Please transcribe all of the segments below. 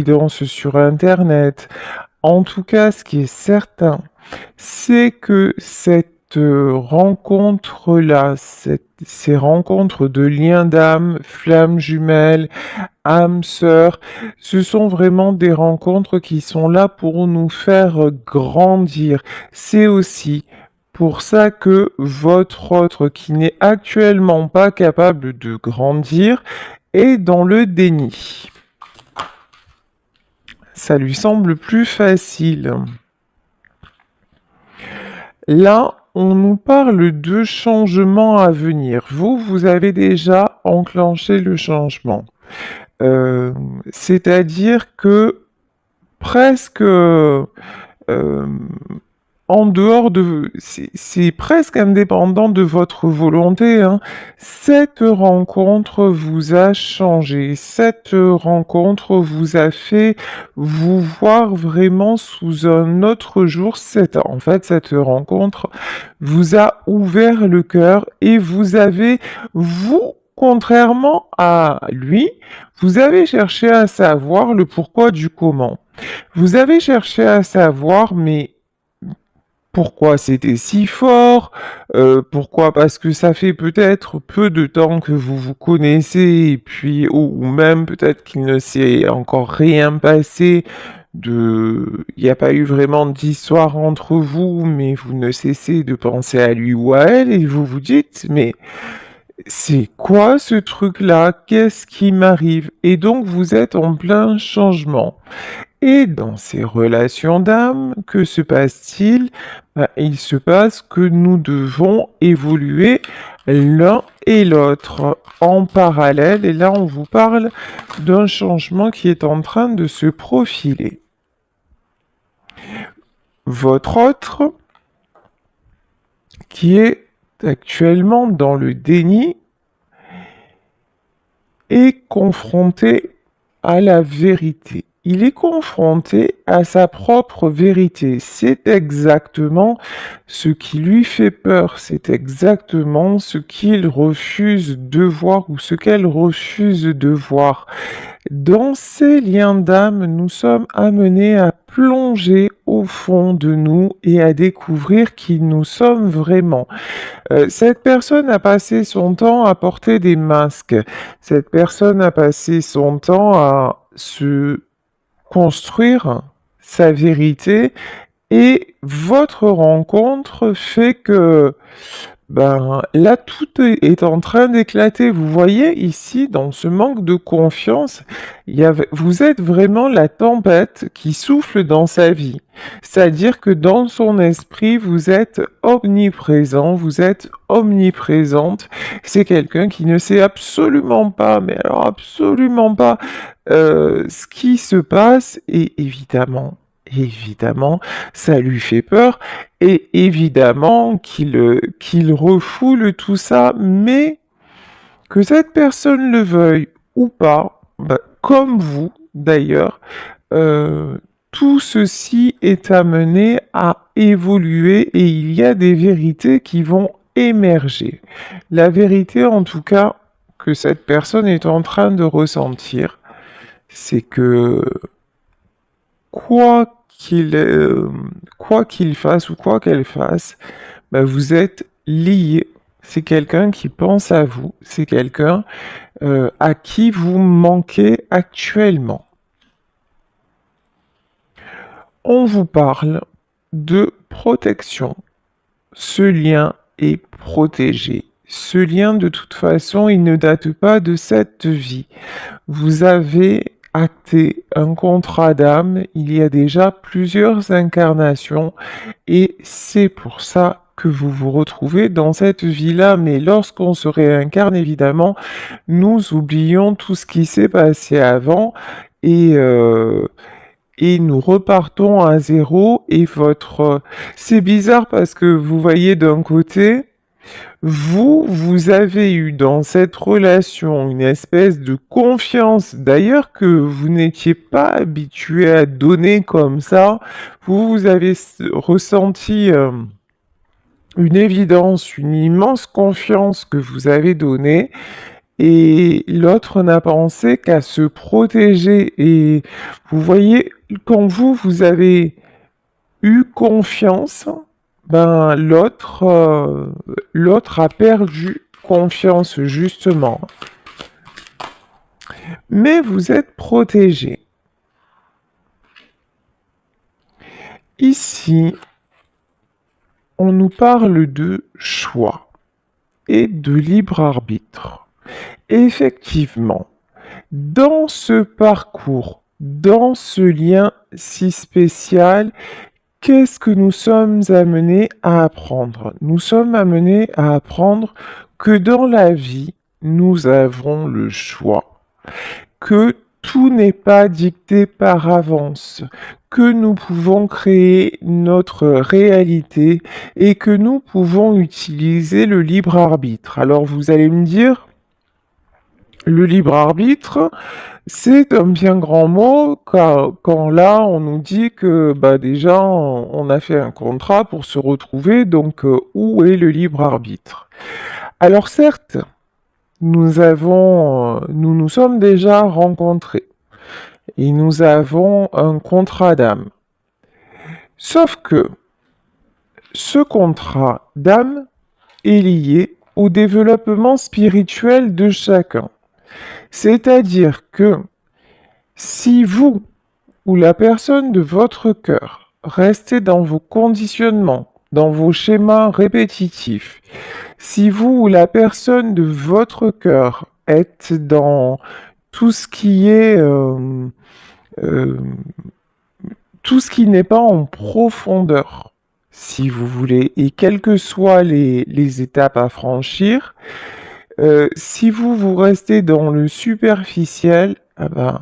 évidence sur internet. En tout cas, ce qui est certain, c'est que cette rencontre-là, ces rencontres de liens d'âme, flammes jumelles, âmes sœurs, ce sont vraiment des rencontres qui sont là pour nous faire grandir. C'est aussi pour ça que votre autre, qui n'est actuellement pas capable de grandir, est dans le déni. Ça lui semble plus facile. Là, on nous parle de changements à venir. Vous avez déjà enclenché le changement. C'est-à-dire que presque en dehors de... C'est presque indépendant de votre volonté, hein. Cette rencontre vous a changé. Cette rencontre vous a fait vous voir vraiment sous un autre jour. En fait, cette rencontre vous a ouvert le cœur et vous avez, vous, contrairement à lui, vous avez cherché à savoir le pourquoi du comment. Vous avez cherché à savoir, mais pourquoi c'était si fort? Pourquoi? Parce que ça fait peut-être peu de temps que vous vous connaissez, et puis, ou même peut-être qu'il ne s'est encore rien passé il n'y a pas eu vraiment d'histoire entre vous, mais vous ne cessez de penser à lui ou à elle, et vous vous dites, mais c'est quoi ce truc-là? Qu'est-ce qui m'arrive? Et donc vous êtes en plein changement. Et dans ces relations d'âme, que se passe-t-il? Il se passe que nous devons évoluer l'un et l'autre en parallèle. Et là, on vous parle d'un changement qui est en train de se profiler. Votre autre, qui est actuellement dans le déni, est confronté à la vérité. Il est confronté à sa propre vérité. C'est exactement ce qui lui fait peur. C'est exactement ce qu'il refuse de voir ou ce qu'elle refuse de voir. Dans ces liens d'âme, nous sommes amenés à plonger au fond de nous et à découvrir qui nous sommes vraiment. Cette personne a passé son temps à porter des masques. Cette personne a passé son temps à se construire sa vérité et votre rencontre fait que là, tout est en train d'éclater. Vous voyez ici, dans ce manque de confiance, vous êtes vraiment la tempête qui souffle dans sa vie. C'est-à-dire que dans son esprit, vous êtes omniprésent, vous êtes omniprésente. C'est quelqu'un qui ne sait absolument pas, mais alors absolument pas, ce qui se passe et évidemment, ça lui fait peur. Et évidemment qu'il refoule tout ça, mais que cette personne le veuille ou pas, comme vous d'ailleurs, tout ceci est amené à évoluer et il y a des vérités qui vont émerger. La vérité en tout cas que cette personne est en train de ressentir, c'est que quoi quoi qu'il fasse ou quoi qu'elle fasse, vous êtes liés. C'est quelqu'un qui pense à vous, c'est quelqu'un à qui vous manquez actuellement. On vous parle de protection. Ce lien est protégé. Ce lien, de toute façon, il ne date pas de cette vie. Vous avez acté un contrat d'âme il y a déjà plusieurs incarnations et c'est pour ça que vous vous retrouvez dans cette vie-là. Mais lorsqu'on se réincarne, évidemment, nous oublions tout ce qui s'est passé avant et, euh, et nous repartons à zéro. Et c'est bizarre parce que vous voyez d'un côté, vous avez eu dans cette relation une espèce de confiance, d'ailleurs que vous n'étiez pas habitué à donner comme ça. Vous avez ressenti une évidence, une immense confiance que vous avez donnée. et l'autre n'a pensé qu'à se protéger. Et vous voyez, quand vous avez eu confiance, ben l'autre a perdu confiance justement. Mais vous êtes protégé. Ici, on nous parle de choix et de libre arbitre. Effectivement, dans ce parcours, dans ce lien si spécial, qu'est-ce que nous sommes amenés à apprendre? Nous sommes amenés à apprendre que dans la vie, nous avons le choix, que tout n'est pas dicté par avance, que nous pouvons créer notre réalité et que nous pouvons utiliser le libre arbitre. Alors vous allez me dire, le libre arbitre, c'est un bien grand mot quand là on nous dit que bah déjà on a fait un contrat pour se retrouver, donc où est le libre arbitre? Alors certes, nous nous sommes déjà rencontrés et nous avons un contrat d'âme. Sauf que ce contrat d'âme est lié au développement spirituel de chacun. C'est-à-dire que si vous ou la personne de votre cœur restez dans vos conditionnements, dans vos schémas répétitifs, si vous ou la personne de votre cœur êtes dans tout ce qui est euh, tout ce qui n'est pas en profondeur, si vous voulez, et quelles que soient les étapes à franchir, si vous restez dans le superficiel, ah ben,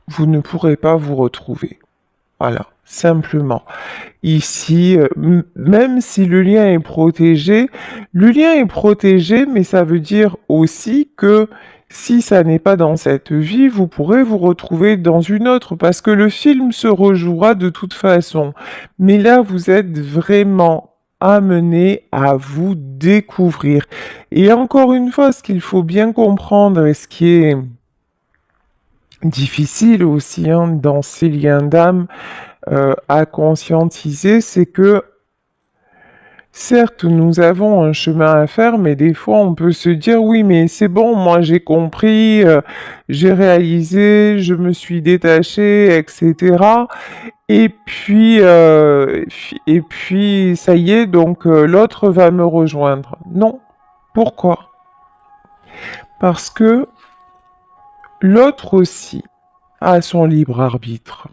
vous ne pourrez pas vous retrouver. Voilà, simplement. Ici, même si le lien est protégé, mais ça veut dire aussi que si ça n'est pas dans cette vie, vous pourrez vous retrouver dans une autre, parce que le film se rejouera de toute façon. Mais là, vous êtes vraiment amené à vous découvrir. Et encore une fois, ce qu'il faut bien comprendre et ce qui est difficile aussi hein, dans ces liens d'âme, à conscientiser, c'est que certes, nous avons un chemin à faire, mais des fois, on peut se dire, oui, mais c'est bon, moi j'ai compris, j'ai réalisé, je me suis détaché, etc. Et puis, ça y est, donc l'autre va me rejoindre. Non. Pourquoi? Parce que l'autre aussi a son libre arbitre.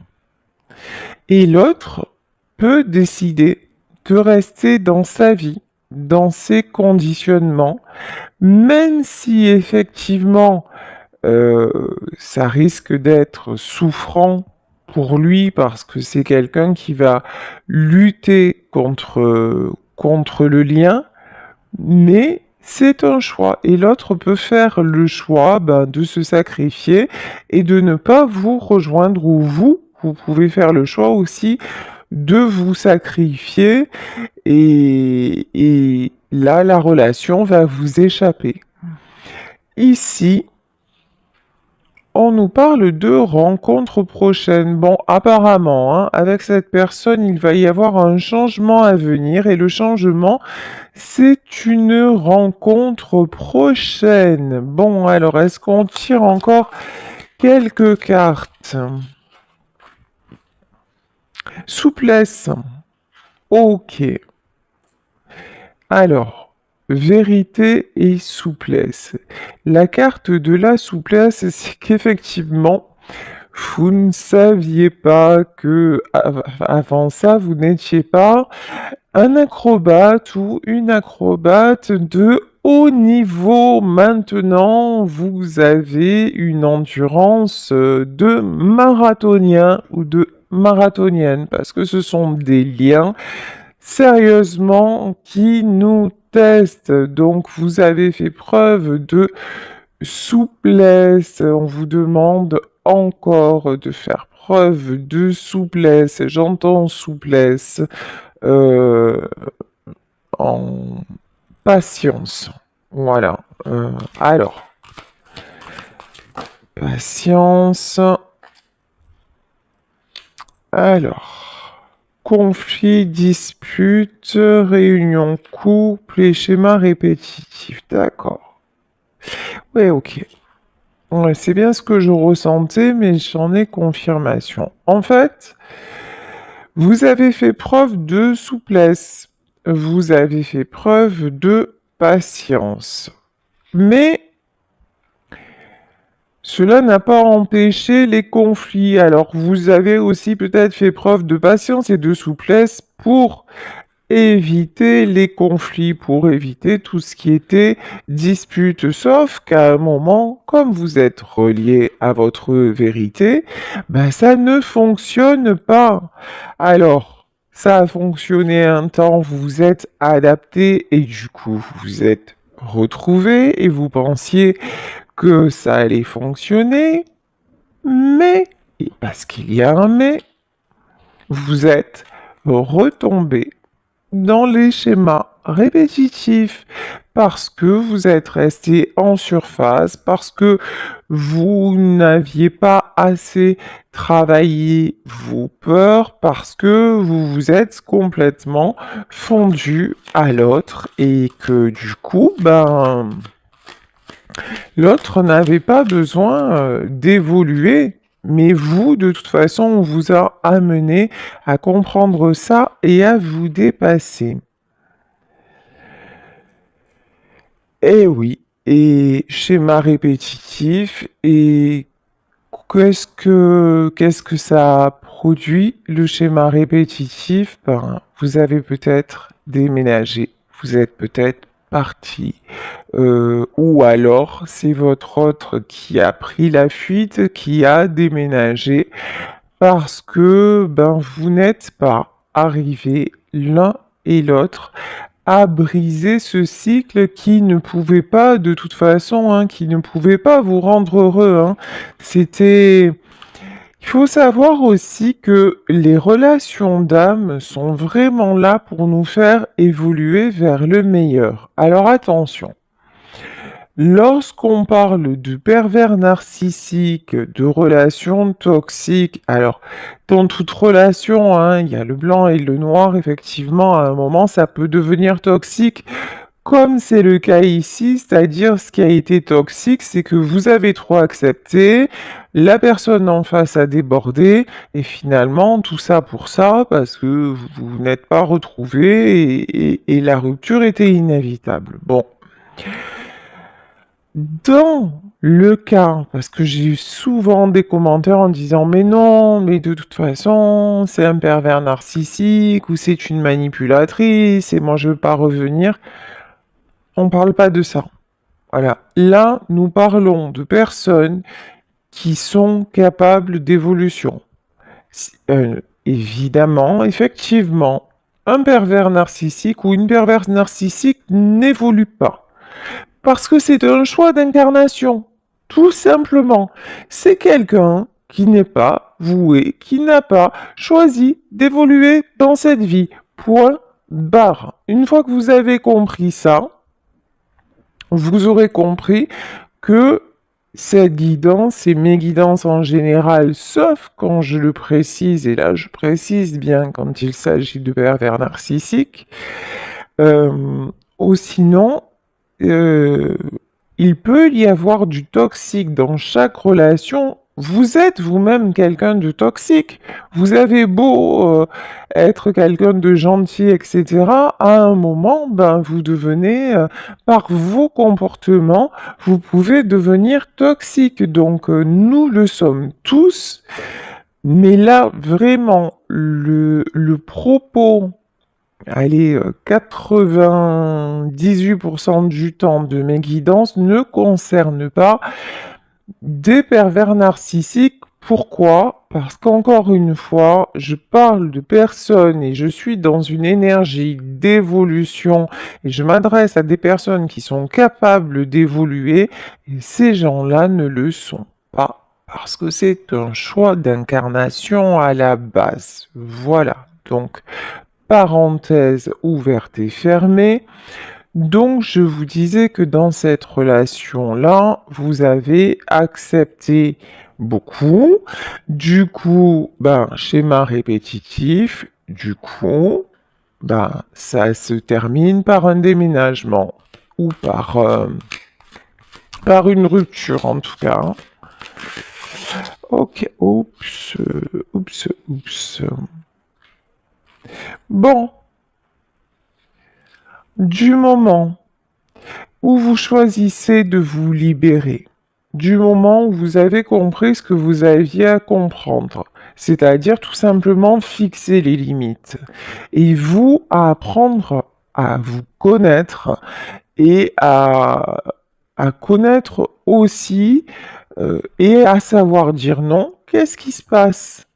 Et l'autre peut décider de rester dans sa vie, dans ses conditionnements, même si effectivement ça risque d'être souffrant pour lui parce que c'est quelqu'un qui va lutter contre le lien, mais c'est un choix et l'autre peut faire le choix de se sacrifier et de ne pas vous rejoindre ou vous pouvez faire le choix aussi de vous sacrifier et là la relation va vous échapper. Ici, on nous parle de rencontres prochaines. Bon, apparemment, hein, avec cette personne, il va y avoir un changement à venir et le changement, c'est une rencontre prochaine. Bon, alors, est-ce qu'on tire encore quelques cartes? Souplesse. Ok. Alors, vérité et souplesse. La carte de la souplesse, c'est qu'effectivement, vous ne saviez pas que avant ça, vous n'étiez pas un acrobate ou une acrobate de haut niveau. Maintenant, vous avez une endurance de marathonien ou de marathonienne parce que ce sont des liens sérieusement qui nous testent. Donc, vous avez fait preuve de souplesse. On vous demande encore de faire preuve de souplesse. J'entends souplesse en patience. Voilà. Alors, patience. Alors, conflit, dispute, réunion couple et schéma répétitif. D'accord. Ouais, ok. Ouais, c'est bien ce que je ressentais, mais j'en ai confirmation. En fait, vous avez fait preuve de souplesse. Vous avez fait preuve de patience. Mais cela n'a pas empêché les conflits. Alors, vous avez aussi peut-être fait preuve de patience et de souplesse pour éviter les conflits, pour éviter tout ce qui était dispute. Sauf qu'à un moment, comme vous êtes relié à votre vérité, ben ça ne fonctionne pas. Alors, ça a fonctionné un temps, vous vous êtes adapté et du coup, vous vous êtes retrouvé et vous pensiez que ça allait fonctionner, mais, et parce qu'il y a un mais, vous êtes retombé dans les schémas répétitifs parce que vous êtes resté en surface, parce que vous n'aviez pas assez travaillé vos peurs, parce que vous vous êtes complètement fondu à l'autre et que du coup, ben, l'autre n'avait pas besoin d'évoluer, mais vous, de toute façon, on vous a amené à comprendre ça et à vous dépasser. Eh oui, et schéma répétitif, et qu'est-ce que ça produit, le schéma répétitif? Ben, vous avez peut-être déménagé, vous êtes peut-être parti, ou alors c'est votre autre qui a pris la fuite, qui a déménagé, parce que ben vous n'êtes pas arrivés l'un et l'autre à briser ce cycle qui ne pouvait pas, de toute façon, hein, qui ne pouvait pas vous rendre heureux, hein. C'était... Il faut savoir aussi que les relations d'âme sont vraiment là pour nous faire évoluer vers le meilleur. Alors attention, lorsqu'on parle de pervers narcissiques, de relations toxiques, alors dans toute relation, hein, il y a le blanc et le noir, effectivement, à un moment, ça peut devenir toxique, comme c'est le cas ici, c'est-à-dire ce qui a été toxique, c'est que vous avez trop accepté, la personne en face a débordé, et finalement, tout ça pour ça, parce que vous n'êtes pas retrouvés, et la rupture était inévitable. Bon. Dans le cas, parce que j'ai eu souvent des commentaires en disant mais non, mais de toute façon, c'est un pervers narcissique ou c'est une manipulatrice et moi je veux pas revenir. On parle pas de ça. Voilà. Là, nous parlons de personnes qui sont capables d'évolution. Évidemment, effectivement, un pervers narcissique ou une perverse narcissique n'évolue pas. Parce que c'est un choix d'incarnation. Tout simplement. C'est quelqu'un qui n'est pas voué, qui n'a pas choisi d'évoluer dans cette vie. Point barre. Une fois que vous avez compris ça, vous aurez compris que cette guidance et mes guidances en général, sauf quand je le précise, et là je précise bien quand il s'agit de pervers narcissiques, ou sinon, euh, il peut y avoir du toxique dans chaque relation. Vous êtes vous-même quelqu'un de toxique. Vous avez beau être quelqu'un de gentil, etc. À un moment, ben, vous devenez, par vos comportements, vous pouvez devenir toxique. Donc, nous le sommes tous. Mais là, vraiment, le propos, allez, 98% du temps de mes guidances ne concerne pas des pervers narcissiques. Pourquoi? Parce qu'encore une fois, je parle de personnes et je suis dans une énergie d'évolution et je m'adresse à des personnes qui sont capables d'évoluer et ces gens-là ne le sont pas parce que c'est un choix d'incarnation à la base. Voilà. Donc, parenthèse ouverte et fermée. Donc, je vous disais que dans cette relation-là, vous avez accepté beaucoup. Du coup, ben, schéma répétitif. Du coup, ben, ça se termine par un déménagement ou par une rupture en tout cas. Ok, oups. Bon, du moment où vous choisissez de vous libérer, du moment où vous avez compris ce que vous aviez à comprendre, c'est-à-dire tout simplement fixer les limites, et vous à apprendre à vous connaître et à connaître aussi et à savoir dire non, qu'est-ce qui se passe?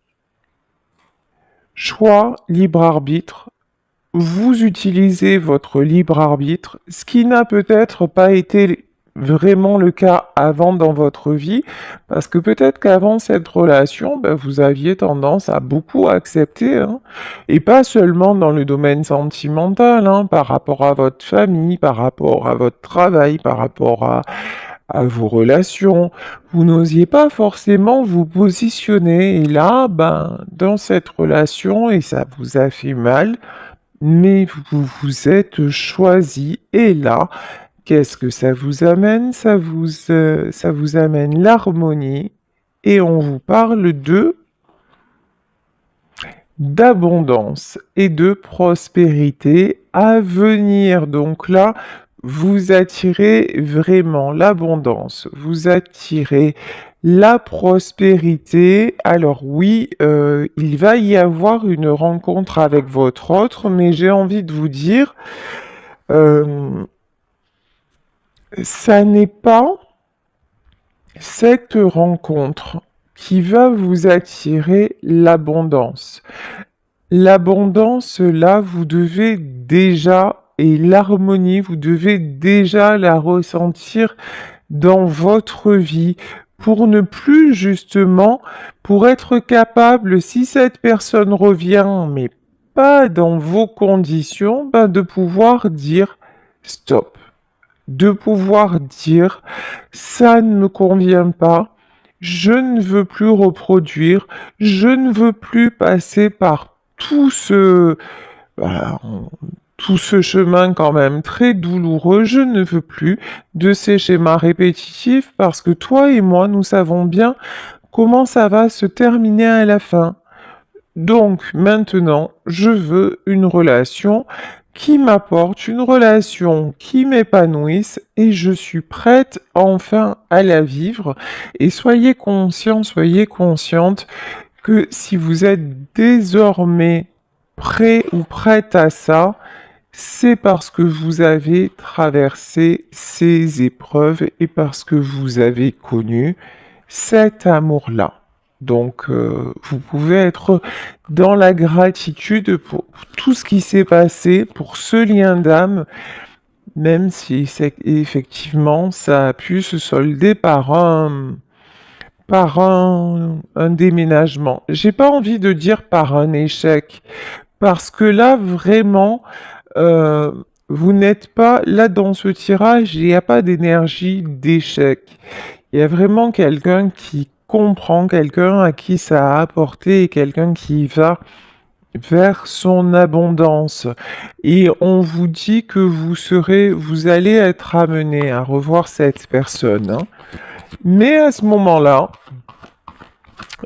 Choix, libre arbitre. Vous utilisez votre libre arbitre, ce qui n'a peut-être pas été vraiment le cas avant dans votre vie, parce que peut-être qu'avant cette relation, ben, vous aviez tendance à beaucoup accepter, hein, et pas seulement dans le domaine sentimental, hein, par rapport à votre famille, par rapport à votre travail, par rapport à vos relations. Vous n'osiez pas forcément vous positionner, et là, ben, dans cette relation, et ça vous a fait mal, mais vous vous êtes choisi et là, qu'est-ce que ça vous amène? Ça vous amène l'harmonie et on vous parle de d'abondance et de prospérité à venir. Donc là, vous attirez vraiment l'abondance, vous attirez la prospérité. Alors oui, il va y avoir une rencontre avec votre autre, mais j'ai envie de vous dire, euh, ça n'est pas cette rencontre qui va vous attirer l'abondance. L'abondance, là, vous devez déjà, et l'harmonie, vous devez déjà la ressentir dans votre vie pour ne plus justement, pour être capable, si cette personne revient, mais pas dans vos conditions, ben de pouvoir dire stop, de pouvoir dire ça ne me convient pas, je ne veux plus reproduire, je ne veux plus passer par voilà, tout ce chemin quand même très douloureux, je ne veux plus de ces schémas répétitifs parce que toi et moi, nous savons bien comment ça va se terminer à la fin. Donc maintenant, je veux une relation qui m'apporte, une relation qui m'épanouisse et je suis prête enfin à la vivre. Et soyez conscient, soyez consciente que si vous êtes désormais prêt ou prête à ça, c'est parce que vous avez traversé ces épreuves et parce que vous avez connu cet amour-là. Donc, vous pouvez être dans la gratitude pour tout ce qui s'est passé, pour ce lien d'âme, même si effectivement ça a pu se solder par un déménagement. J'ai pas envie de dire par un échec, parce que là vraiment, euh, vous n'êtes pas là dans ce tirage, il n'y a pas d'énergie d'échec. Il y a vraiment quelqu'un qui comprend, quelqu'un à qui ça a apporté et quelqu'un qui va vers son abondance. Et on vous dit que vous allez être amené à revoir cette personne, hein. Mais à ce moment-là,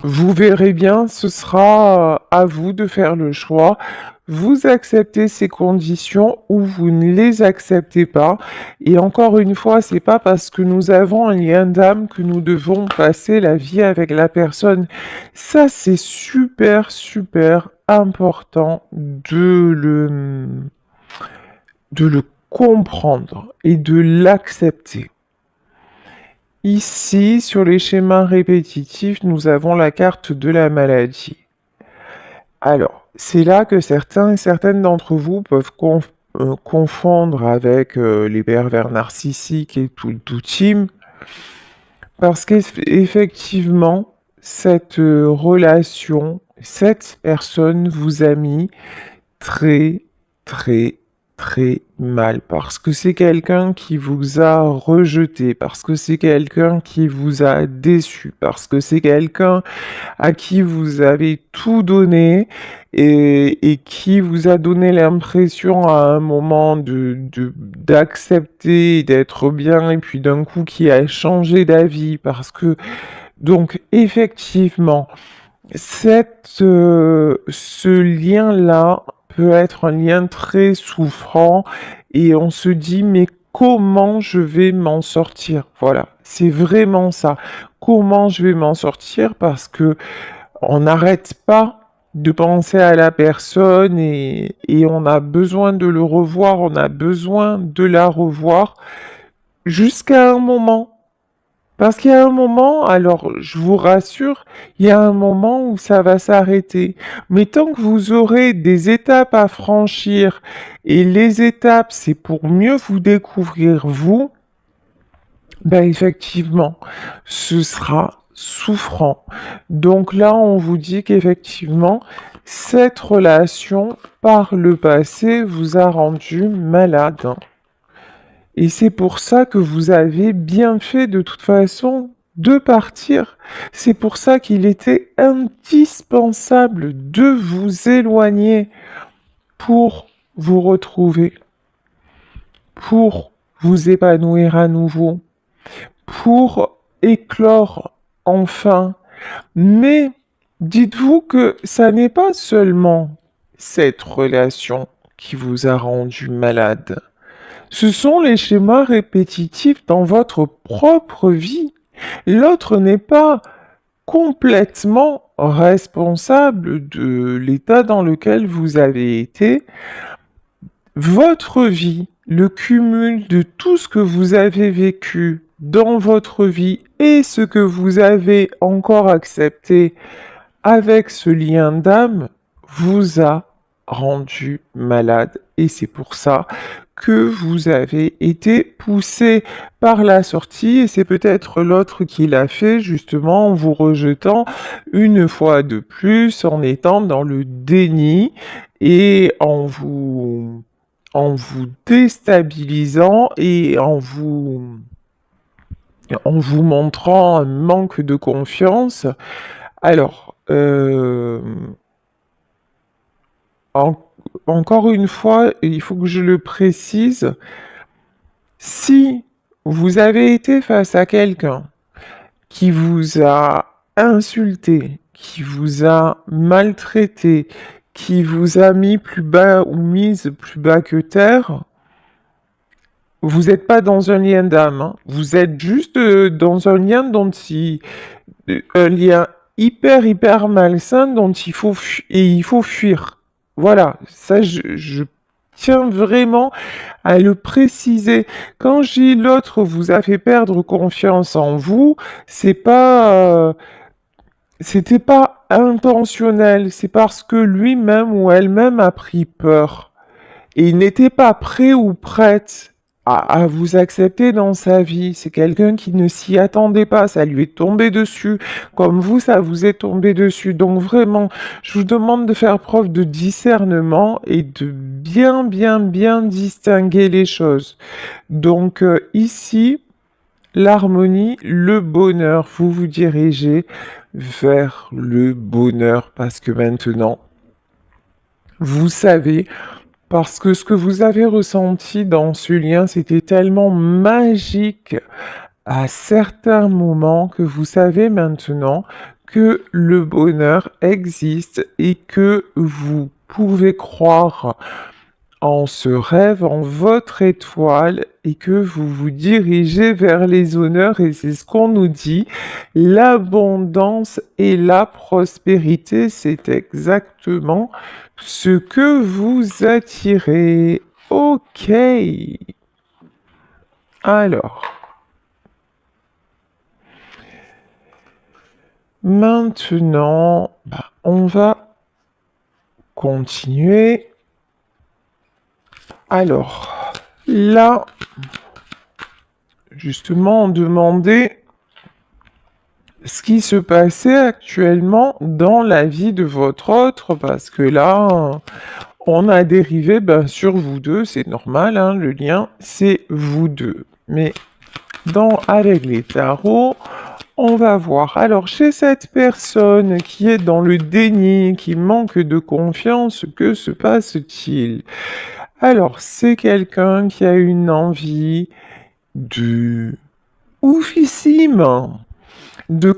vous verrez bien, ce sera à vous de faire le choix. Vous acceptez ces conditions ou vous ne les acceptez pas. Et encore une fois, c'est pas parce que nous avons un lien d'âme que nous devons passer la vie avec la personne. Ça, c'est super important de le comprendre et de l'accepter. Ici, sur les schémas répétitifs, nous avons la carte de la maladie. Alors, c'est là que certains et certaines d'entre vous peuvent confondre avec les pervers narcissiques et tout team, parce qu'effectivement, cette relation, cette personne vous a mis très, très très mal, parce que c'est quelqu'un qui vous a rejeté, parce que c'est quelqu'un qui vous a déçu, parce que c'est quelqu'un à qui vous avez tout donné et qui vous a donné l'impression à un moment d'accepter, d'être bien, et puis d'un coup qui a changé d'avis, parce que, donc, effectivement, ce lien-là peut être un lien très souffrant et on se dit, mais comment je vais m'en sortir? Voilà, c'est vraiment ça. Comment je vais m'en sortir? Parce que on n'arrête pas de penser à la personne et on a besoin de le revoir, on a besoin de la revoir jusqu'à un moment. Parce qu'il y a un moment, alors je vous rassure, il y a un moment où ça va s'arrêter. Mais tant que vous aurez des étapes à franchir, et les étapes, c'est pour mieux vous découvrir vous, ben effectivement, ce sera souffrant. Donc là, on vous dit qu'effectivement, cette relation par le passé vous a rendu malade. Et c'est pour ça que vous avez bien fait de toute façon de partir. C'est pour ça qu'il était indispensable de vous éloigner pour vous retrouver, pour vous épanouir à nouveau, pour éclore enfin. Mais dites-vous que ça n'est pas seulement cette relation qui vous a rendu malade. Ce sont les schémas répétitifs dans votre propre vie. L'autre n'est pas complètement responsable de l'état dans lequel vous avez été. Votre vie, le cumul de tout ce que vous avez vécu dans votre vie et ce que vous avez encore accepté avec ce lien d'âme, vous a rendu malade. Et c'est pour ça que vous avez été poussé par la sortie et c'est peut-être l'autre qui l'a fait justement en vous rejetant une fois de plus, en étant dans le déni et en vous déstabilisant et en vous montrant un manque de confiance. Alors, en- encore une fois, il faut que je le précise, si vous avez été face à quelqu'un qui vous a insulté, qui vous a maltraité, qui vous a mis plus bas ou mise plus bas que terre, vous n'êtes pas dans un lien d'âme, hein. Vous êtes juste dans un lien un lien hyper malsain dont il faut fuir. Voilà, ça je tiens vraiment à le préciser. Quand j'ai l'autre vous a fait perdre confiance en vous, c'était pas intentionnel, c'est parce que lui-même ou elle-même a pris peur et il n'était pas prêt ou prête à vous accepter dans sa vie. C'est quelqu'un qui ne s'y attendait pas, ça lui est tombé dessus, comme vous, ça vous est tombé dessus. Donc vraiment, je vous demande de faire preuve de discernement et de bien distinguer les choses. Donc ici, l'harmonie, le bonheur, vous vous dirigez vers le bonheur parce que maintenant, vous savez parce que ce que vous avez ressenti dans ce lien, c'était tellement magique à certains moments que vous savez maintenant que le bonheur existe et que vous pouvez croire en ce rêve, en votre étoile et que vous vous dirigez vers les honneurs et c'est ce qu'on nous dit. L'abondance et la prospérité, c'est exactement ce que vous attirez. Ok. Alors, maintenant, on va continuer. Alors, là, justement, on demandait ce qui se passait actuellement dans la vie de votre autre, parce que là, on a dérivé sur vous deux, c'est normal, hein, le lien, c'est vous deux. Mais avec les tarots, on va voir. Alors, chez cette personne qui est dans le déni, qui manque de confiance, que se passe-t-il? Alors, c'est quelqu'un qui a une envie de oufissime de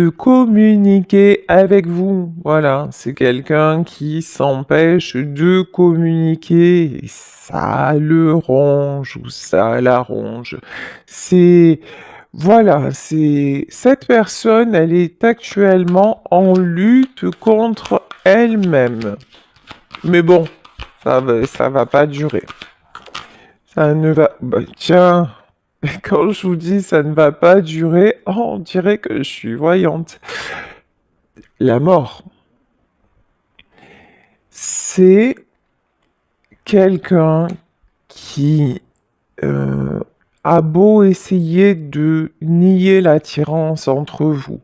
communiquer avec vous. Voilà, c'est quelqu'un qui s'empêche de communiquer et ça le ronge ou ça la ronge. C'est voilà, c'est cette personne, elle est actuellement en lutte contre elle-même. Mais bon, ça va pas durer. Ça ne va... Bah, tiens, quand je vous dis ça ne va pas durer, oh, on dirait que je suis voyante. La mort, c'est quelqu'un qui a beau essayer de nier l'attirance entre vous.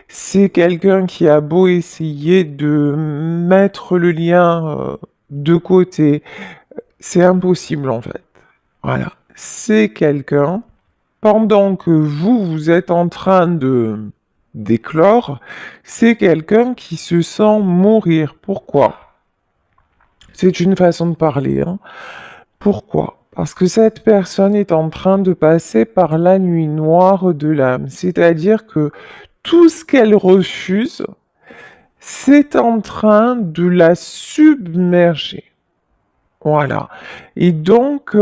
C'est quelqu'un qui a beau essayer de mettre le lien de côté. C'est impossible en fait. Voilà. C'est quelqu'un, pendant que vous êtes en train de d'éclore, c'est quelqu'un qui se sent mourir. Pourquoi? C'est une façon de parler, hein. Pourquoi? Parce que cette personne est en train de passer par la nuit noire de l'âme. C'est-à-dire que tout ce qu'elle refuse, c'est en train de la submerger. Voilà. Et donc,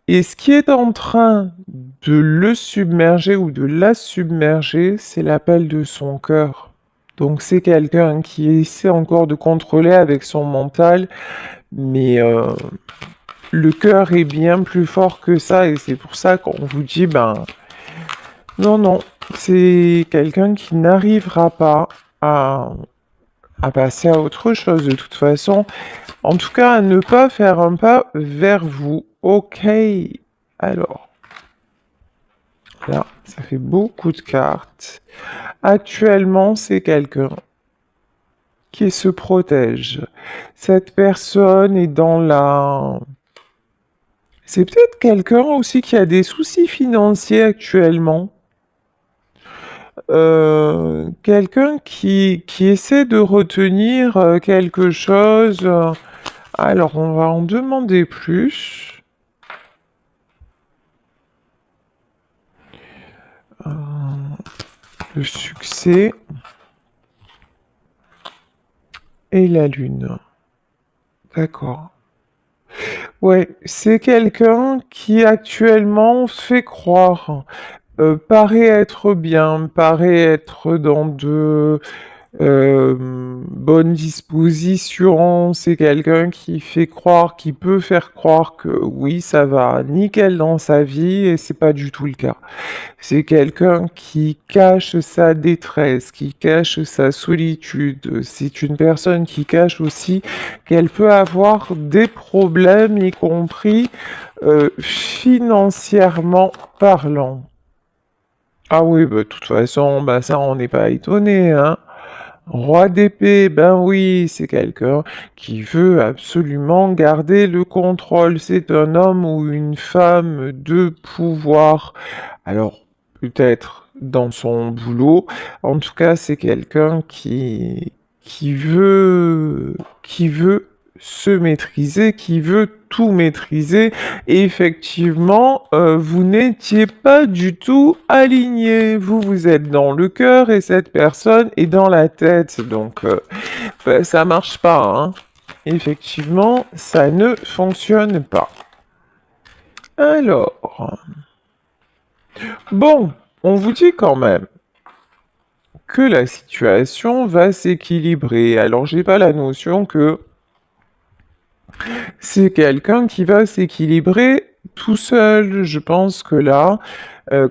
et ce qui est en train de le submerger ou de la submerger, c'est l'appel de son cœur. Donc c'est quelqu'un qui essaie encore de contrôler avec son mental, mais le cœur est bien plus fort que ça et c'est pour ça qu'on vous dit, non, non, c'est quelqu'un qui n'arrivera pas à passer à autre chose de toute façon. En tout cas, à ne pas faire un pas vers vous. Ok. Alors, là, ça fait beaucoup de cartes. Actuellement, c'est quelqu'un qui se protège. Cette personne est dans la... C'est peut-être quelqu'un aussi qui a des soucis financiers actuellement. Quelqu'un qui essaie de retenir quelque chose. Alors, on va en demander plus. Le succès et la lune. D'accord. Ouais, c'est quelqu'un qui actuellement fait croire, paraît être bien, paraît être dans de bonnes dispositions. C'est quelqu'un qui fait croire, qui peut faire croire que oui, ça va nickel dans sa vie et c'est pas du tout le cas. C'est quelqu'un qui cache sa détresse, qui cache sa solitude. C'est une personne qui cache aussi qu'elle peut avoir des problèmes, y compris financièrement parlant. Ah oui, de toute façon, ça on n'est pas étonné, hein. Roi d'épée, ben oui, c'est quelqu'un qui veut absolument garder le contrôle. C'est un homme ou une femme de pouvoir. Alors, peut-être dans son boulot. En tout cas, c'est quelqu'un qui veut se maîtriser, qui veut tout maîtriser. Et effectivement, vous n'étiez pas du tout aligné. Vous êtes dans le cœur et cette personne est dans la tête. Donc, ça marche pas, hein. Effectivement, ça ne fonctionne pas. Alors, bon, on vous dit quand même que la situation va s'équilibrer. Alors, j'ai pas la notion que c'est quelqu'un qui va s'équilibrer tout seul. Je pense que là,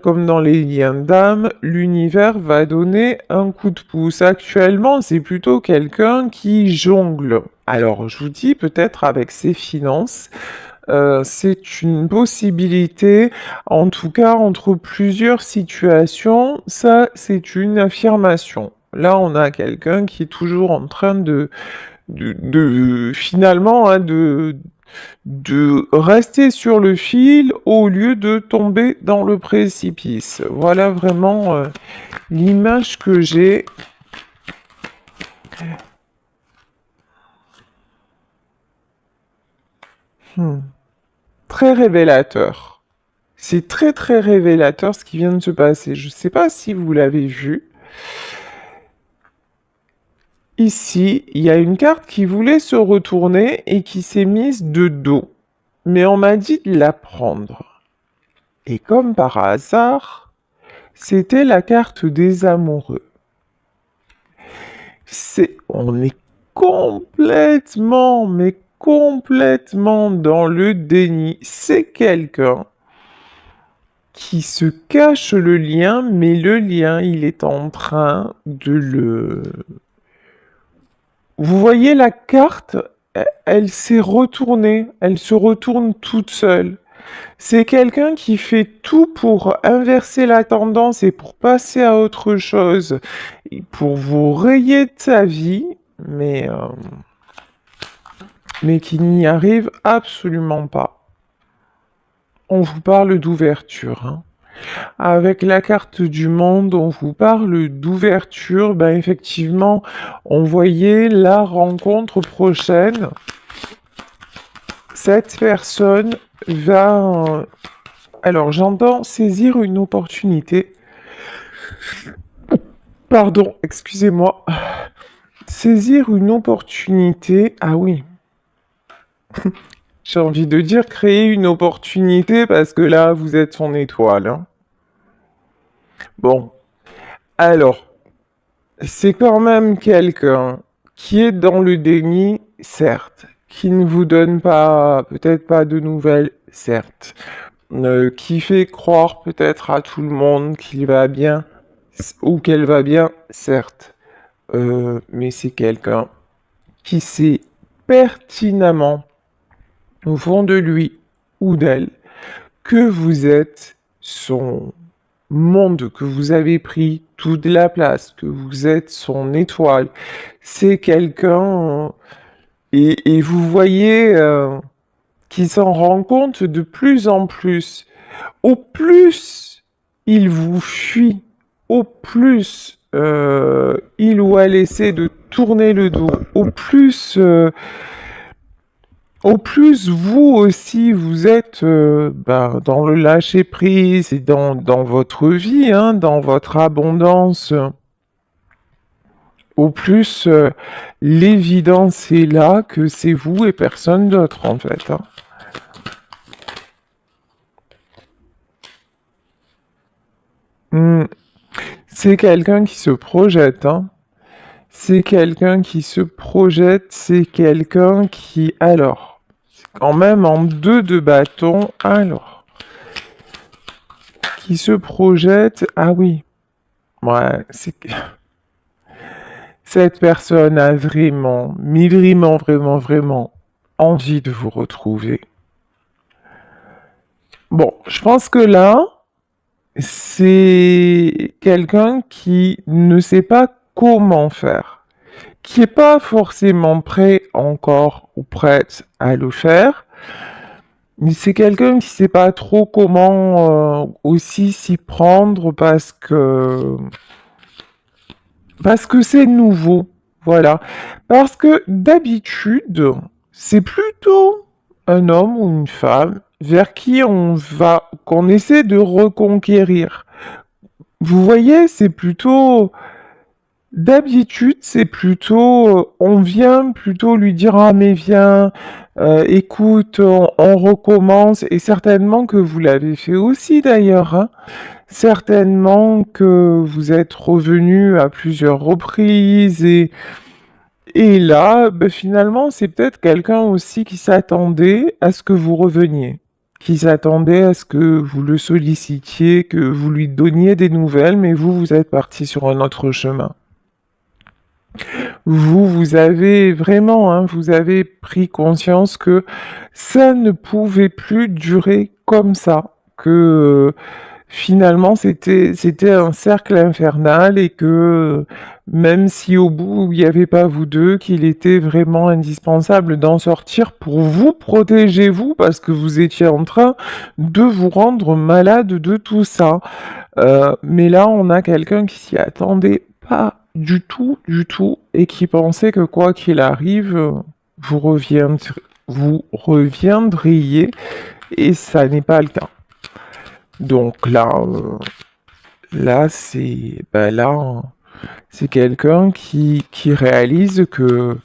comme dans les liens d'âme, l'univers va donner un coup de pouce. Actuellement, c'est plutôt quelqu'un qui jongle. Alors, je vous dis peut-être avec ses finances, c'est une possibilité, en tout cas entre plusieurs situations, ça c'est une affirmation. Là, on a quelqu'un qui est toujours en train finalement, hein, de rester sur le fil au lieu de tomber dans le précipice. Voilà vraiment l'image que j'ai. Très révélateur. C'est très très révélateur ce qui vient de se passer. Je ne sais pas si vous l'avez vu. Ici, il y a une carte qui voulait se retourner et qui s'est mise de dos. Mais on m'a dit de la prendre. Et comme par hasard, c'était la carte des amoureux. On est complètement, mais complètement dans le déni. C'est quelqu'un qui se cache le lien, mais le lien, il est en train de le... Vous voyez la carte, elle s'est retournée, elle se retourne toute seule. C'est quelqu'un qui fait tout pour inverser la tendance et pour passer à autre chose, et pour vous rayer de sa vie, mais qui n'y arrive absolument pas. On vous parle d'ouverture, hein. Avec la carte du monde, on vous parle d'ouverture. Ben effectivement, on voyait la rencontre prochaine. Cette personne va... Alors, j'entends saisir une opportunité. Pardon, excusez-moi. Saisir une opportunité. Ah oui. J'ai envie de dire créer une opportunité parce que là, vous êtes son étoile, hein. Bon, alors, c'est quand même quelqu'un qui est dans le déni, certes, qui ne vous donne pas, peut-être pas de nouvelles, certes, qui fait croire peut-être à tout le monde qu'il va bien ou qu'elle va bien, certes, mais c'est quelqu'un qui sait pertinemment au fond de lui ou d'elle que vous êtes son monde, que vous avez pris toute la place, que vous êtes son étoile. C'est quelqu'un, et vous voyez qui s'en rend compte de plus en plus. Au plus il vous fuit, au plus il ou elle essaie de tourner le dos, au plus vous aussi, vous êtes dans le lâcher-prise et dans votre vie, hein, dans votre abondance. Au plus, l'évidence est là que c'est vous et personne d'autre, en fait, hein. C'est quelqu'un qui se projette, hein. C'est quelqu'un qui se projette, c'est quelqu'un qui... Alors, c'est quand même en 2 de bâton, alors... Qui se projette... Ah oui. Ouais, c'est... Cette personne a vraiment, mais vraiment, vraiment, vraiment envie de vous retrouver. Bon, je pense que là, c'est quelqu'un qui ne sait pas comment faire, qui n'est pas forcément prêt encore ou prête à le faire, mais c'est quelqu'un qui ne sait pas trop comment aussi s'y prendre parce que c'est nouveau, voilà. Parce que d'habitude, c'est plutôt un homme ou une femme vers qui qu'on essaie de reconquérir. Vous voyez, d'habitude, c'est plutôt, on vient plutôt lui dire, ah mais viens, écoute, on recommence, et certainement que vous l'avez fait aussi d'ailleurs, hein. Certainement que vous êtes revenu à plusieurs reprises et là, ben, finalement, c'est peut-être quelqu'un aussi qui s'attendait à ce que vous reveniez, qui s'attendait à ce que vous le sollicitiez, que vous lui donniez des nouvelles, mais vous êtes parti sur un autre chemin. Vous avez vraiment, hein, vous avez pris conscience que ça ne pouvait plus durer comme ça, que finalement c'était un cercle infernal et que même si au bout il n'y avait pas vous deux, qu'il était vraiment indispensable d'en sortir pour vous protéger vous parce que vous étiez en train de vous rendre malade de tout ça. Mais là on a quelqu'un qui s'y attendait pas du tout et qui pensait que quoi qu'il arrive, vous reviendriez et ça n'est pas le cas. Donc là, c'est quelqu'un qui réalise que,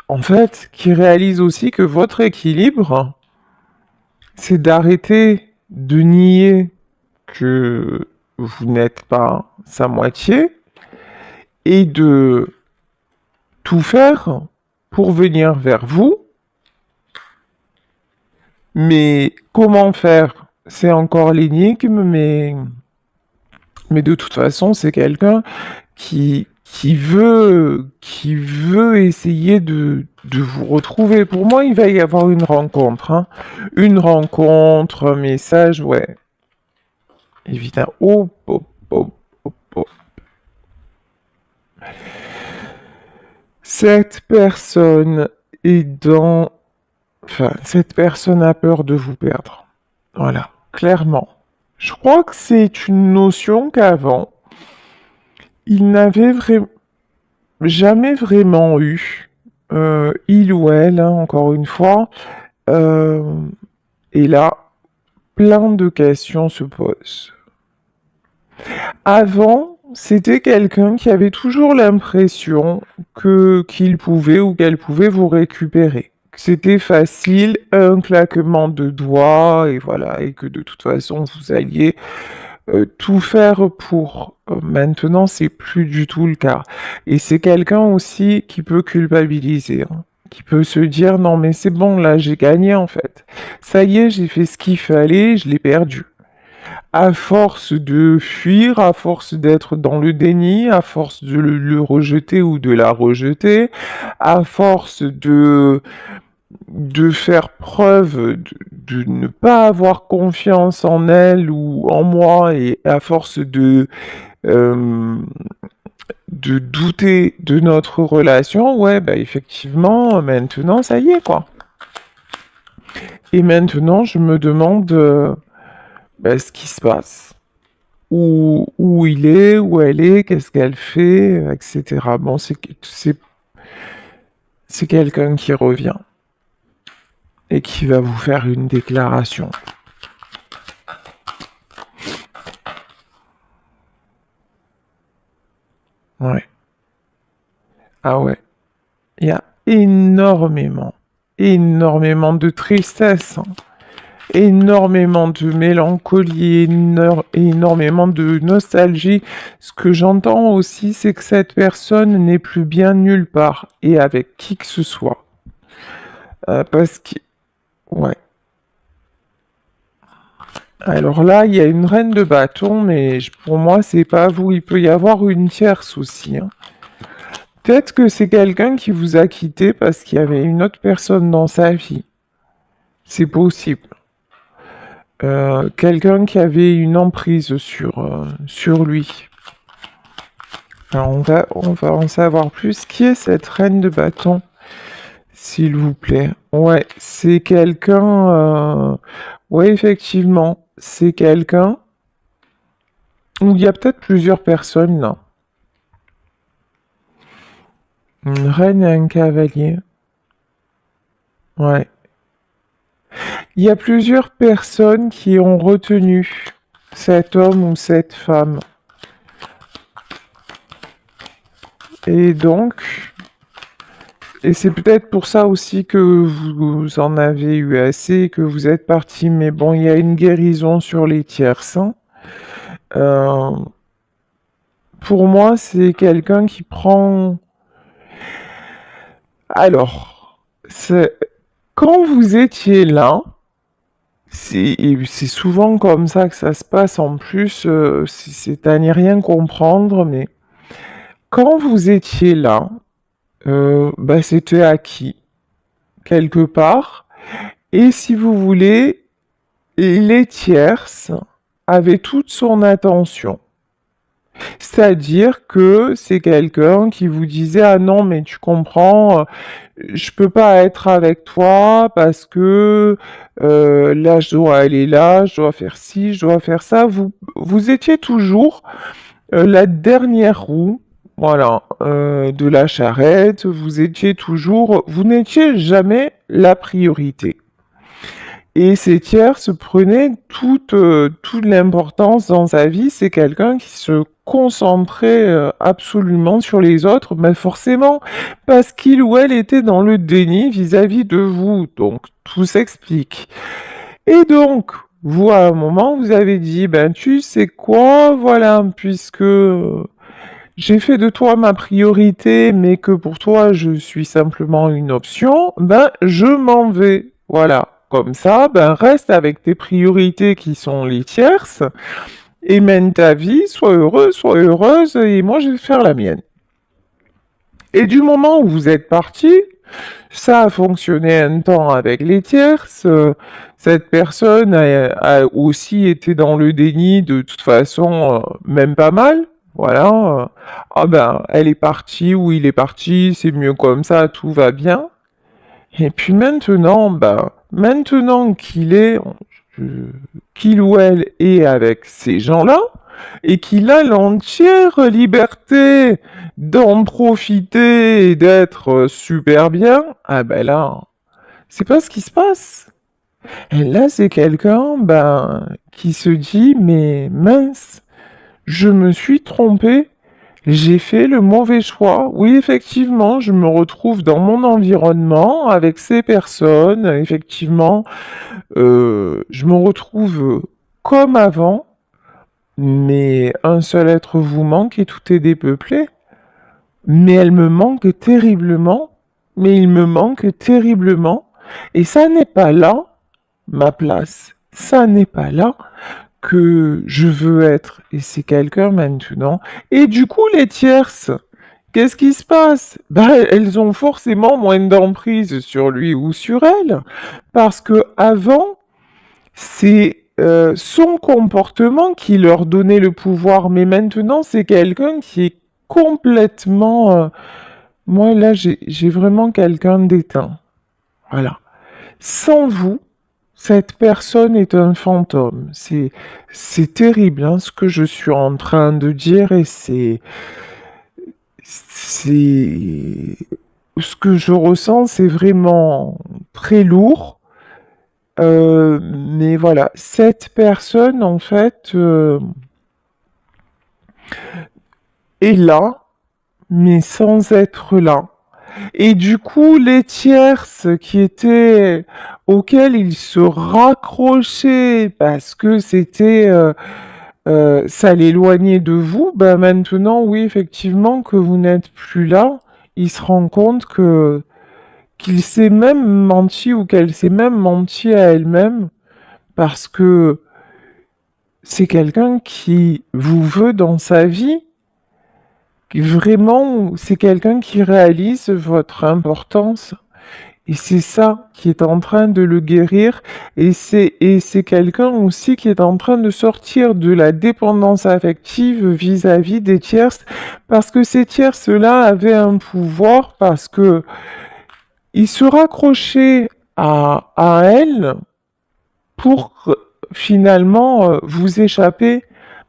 en fait, qui réalise aussi que votre équilibre, c'est d'arrêter de nier que vous n'êtes pas sa moitié et de tout faire pour venir vers vous. Mais comment faire? C'est encore l'énigme, mais de toute façon, c'est quelqu'un qui veut essayer de vous retrouver. Pour moi, il va y avoir une rencontre, hein. Une rencontre, un message, ouais. Évidemment. Oh, oh, oh, oh, oh. Cette personne est dans... Enfin, cette personne a peur de vous perdre. Voilà, clairement. Je crois que c'est une notion qu'avant, il n'avait jamais vraiment eu, il ou elle, hein, encore une fois, euh, et là, plein de questions se posent. Avant, c'était quelqu'un qui avait toujours l'impression qu'il pouvait ou qu'elle pouvait vous récupérer. Que c'était facile, un claquement de doigts, et voilà, et que de toute façon, vous alliez tout faire pour. Maintenant, c'est plus du tout le cas. Et c'est quelqu'un aussi qui peut culpabiliser, hein, qui peut se dire non mais c'est bon là, j'ai gagné en fait. Ça y est, j'ai fait ce qu'il fallait, je l'ai perdu. À force de fuir, à force d'être dans le déni, à force de le rejeter ou de la rejeter, à force de faire preuve de ne pas avoir confiance en elle ou en moi et à force euh, de douter de notre relation, ouais, bah effectivement, maintenant, ça y est, quoi. Et maintenant, je me demande bah, ce qui se passe. Où il est, où elle est, qu'est-ce qu'elle fait, etc. Bon, c'est quelqu'un qui revient et qui va vous faire une déclaration. Ouais. Ah ouais. Il y a énormément de tristesse, hein, énormément de mélancolie, énormément de nostalgie. Ce que j'entends aussi, c'est que cette personne n'est plus bien nulle part et avec qui que ce soit. Parce que, ouais. Alors là, il y a une reine de bâton, mais pour moi, c'est pas vous. Il peut y avoir une tierce aussi, hein. Peut-être que c'est quelqu'un qui vous a quitté parce qu'il y avait une autre personne dans sa vie. C'est possible. Quelqu'un qui avait une emprise sur lui. Alors on va en savoir plus. Qui est cette reine de bâton, s'il vous plaît? Ouais, c'est quelqu'un... Ouais, effectivement, c'est quelqu'un où il y a peut-être plusieurs personnes là. Une reine et un cavalier. Ouais. Il y a plusieurs personnes qui ont retenu cet homme ou cette femme. Et donc, et c'est peut-être pour ça aussi que vous en avez eu assez, que vous êtes parti. Mais bon, il y a une guérison sur les tierces, hein. Euh, pour moi, c'est quelqu'un qui prend... Alors, quand vous étiez là, c'est souvent comme ça que ça se passe. En plus, c'est à n'y rien comprendre, mais quand vous étiez là, bah, c'était acquis, quelque part. Et si vous voulez, les tierces, avait toute son attention. C'est-à-dire que c'est quelqu'un qui vous disait: «Ah non, mais tu comprends, je peux pas être avec toi parce que, là, je dois aller là, je dois faire ci, je dois faire ça». Vous étiez toujours, la dernière roue, voilà, de la charrette, vous n'étiez jamais la priorité. Et ces tierces prenaient toute l'importance dans sa vie. C'est quelqu'un qui se concentrait absolument sur les autres, mais forcément, parce qu'il ou elle était dans le déni vis-à-vis de vous. Donc, tout s'explique. Et donc, vous, à un moment, vous avez dit, ben, tu sais quoi, voilà, puisque j'ai fait de toi ma priorité, mais que pour toi, je suis simplement une option, ben, je m'en vais. Voilà. Comme ça, ben, reste avec tes priorités qui sont les tierces et mène ta vie, sois heureuse, et moi, je vais faire la mienne. Et du moment où vous êtes parti, ça a fonctionné un temps avec les tierces. Cette personne a aussi été dans le déni de toute façon, même pas mal. Voilà. Ah ben, elle est partie ou il est parti, c'est mieux comme ça, tout va bien. Et puis maintenant, ben, maintenant qu'il ou elle est avec ces gens-là, et qu'il a l'entière liberté d'en profiter et d'être super bien, ah ben là, c'est pas ce qui se passe. Et là, c'est quelqu'un, ben, qui se dit, mais mince, je me suis trompé, j'ai fait le mauvais choix. Oui, effectivement, je me retrouve dans mon environnement avec ces personnes, effectivement, je me retrouve comme avant, mais un seul être vous manque et tout est dépeuplé. Mais elle me manque terriblement, mais il me manque terriblement, et ça n'est pas là ma place. Ça n'est pas là que je veux être, et c'est quelqu'un maintenant. Et du coup, les tierces, qu'est-ce qui se passe? Ben, elles ont forcément moins d'emprise sur lui ou sur elle, parce que avant, c'est son comportement qui leur donnait le pouvoir, mais maintenant, c'est quelqu'un qui est complètement... moi, là, j'ai vraiment quelqu'un d'éteint. Voilà. Sans vous, cette personne est un fantôme. C'est terrible, hein, ce que je suis en train de dire, et c'est, ce que je ressens, c'est vraiment très lourd. Mais voilà, cette personne, en fait, est là, mais sans être là. Et du coup, les tierces auxquelles il se raccrochait parce que ça l'éloignait de vous, ben maintenant, oui, effectivement, que vous n'êtes plus là, il se rend compte qu'il s'est même menti ou qu'elle s'est même menti à elle-même parce que c'est quelqu'un qui vous veut dans sa vie. Vraiment, c'est quelqu'un qui réalise votre importance. Et c'est ça qui est en train de le guérir. Et c'est quelqu'un aussi qui est en train de sortir de la dépendance affective vis-à-vis des tierces. Parce que ces tierces-là avaient un pouvoir, parce que ils se raccrochaient à elles pour finalement vous échapper.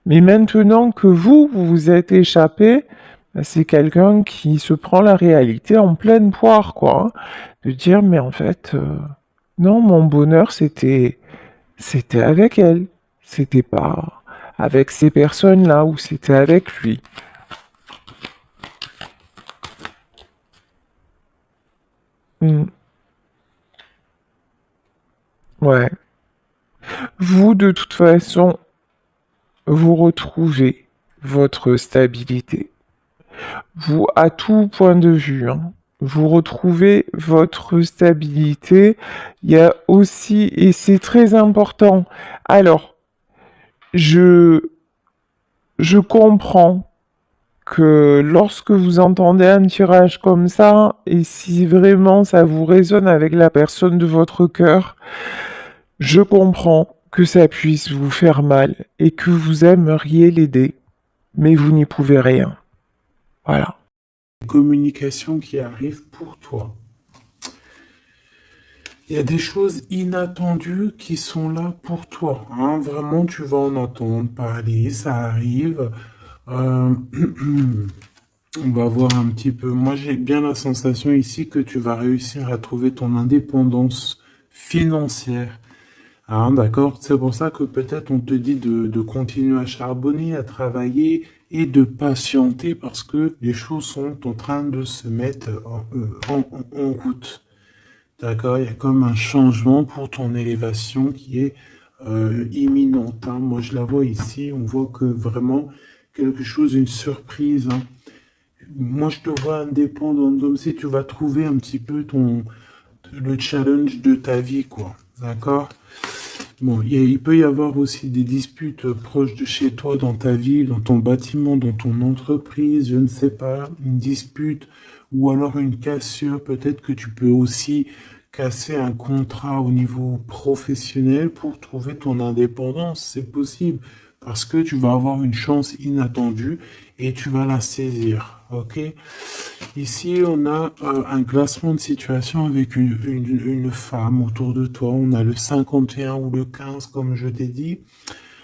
Mais maintenant que vous vous êtes échappé, ben, c'est quelqu'un qui se prend la réalité en pleine poire, quoi. Hein. De dire, mais en fait, non, mon bonheur, c'était avec elle. C'était pas avec ces personnes-là, ou c'était avec lui. Hmm. Ouais. Vous, de toute façon, vous retrouvez votre stabilité. Vous, à tout point de vue, hein, vous retrouvez votre stabilité. Il y a aussi, et c'est très important. Alors, je, je comprends que lorsque vous entendez un tirage comme ça, et si vraiment ça vous résonne avec la personne de votre cœur, je comprends que ça puisse vous faire mal et que vous aimeriez l'aider, mais vous n'y pouvez rien. Voilà. Communication qui arrive pour toi. Il y a des choses inattendues qui sont là pour toi, hein. Vraiment, tu vas en entendre parler, ça arrive. Euh, on va voir un petit peu. Moi, j'ai bien la sensation ici que tu vas réussir à trouver ton indépendance financière. Hein, d'accord? C'est pour ça que peut-être on te dit de continuer à charbonner, à travailler et de patienter parce que les choses sont en train de se mettre en route. D'accord? Il y a comme un changement pour ton élévation qui est imminente, hein. Moi, je la vois ici. On voit que vraiment quelque chose, une surprise, hein. Moi, je te vois indépendant, comme si tu vas trouver un petit peu le challenge de ta vie, quoi. D'accord? Bon, il peut y avoir aussi des disputes proches de chez toi, dans ta ville, dans ton bâtiment, dans ton entreprise, je ne sais pas, une dispute ou alors une cassure. Peut-être que tu peux aussi casser un contrat au niveau professionnel pour trouver ton indépendance. C'est possible parce que tu vas avoir une chance inattendue et tu vas la saisir. Ok? Ici, on a un classement de situation avec une femme autour de toi. On a le 51 ou le 15, comme je t'ai dit.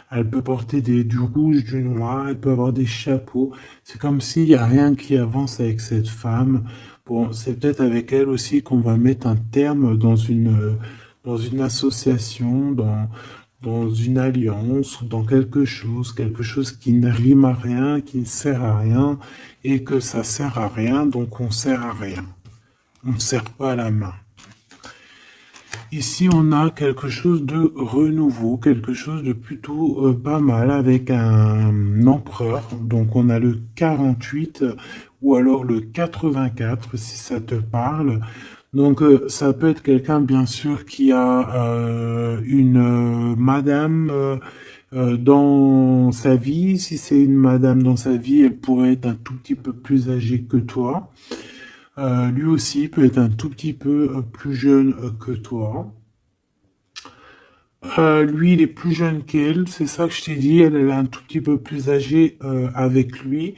Elle peut porter du rouge, du noir, elle peut avoir des chapeaux. C'est comme s'il n'y a rien qui avance avec cette femme. Bon, c'est peut-être avec elle aussi qu'on va mettre un terme dans une association, dans une alliance ou dans quelque chose qui ne rime à rien, qui ne sert à rien, et que ça sert à rien, donc on sert à rien. On ne sert pas à la main. Ici, on a quelque chose de renouveau, quelque chose de plutôt pas mal avec un empereur. Donc, on a le 48 ou alors le 84, si ça te parle. Donc, ça peut être quelqu'un, bien sûr, qui a une madame dans sa vie. Si c'est une madame dans sa vie, elle pourrait être un tout petit peu plus âgée que toi. Lui aussi peut être un tout petit peu plus jeune que toi. Lui, il est plus jeune qu'elle, c'est ça que je t'ai dit. Elle est un tout petit peu plus âgée avec lui.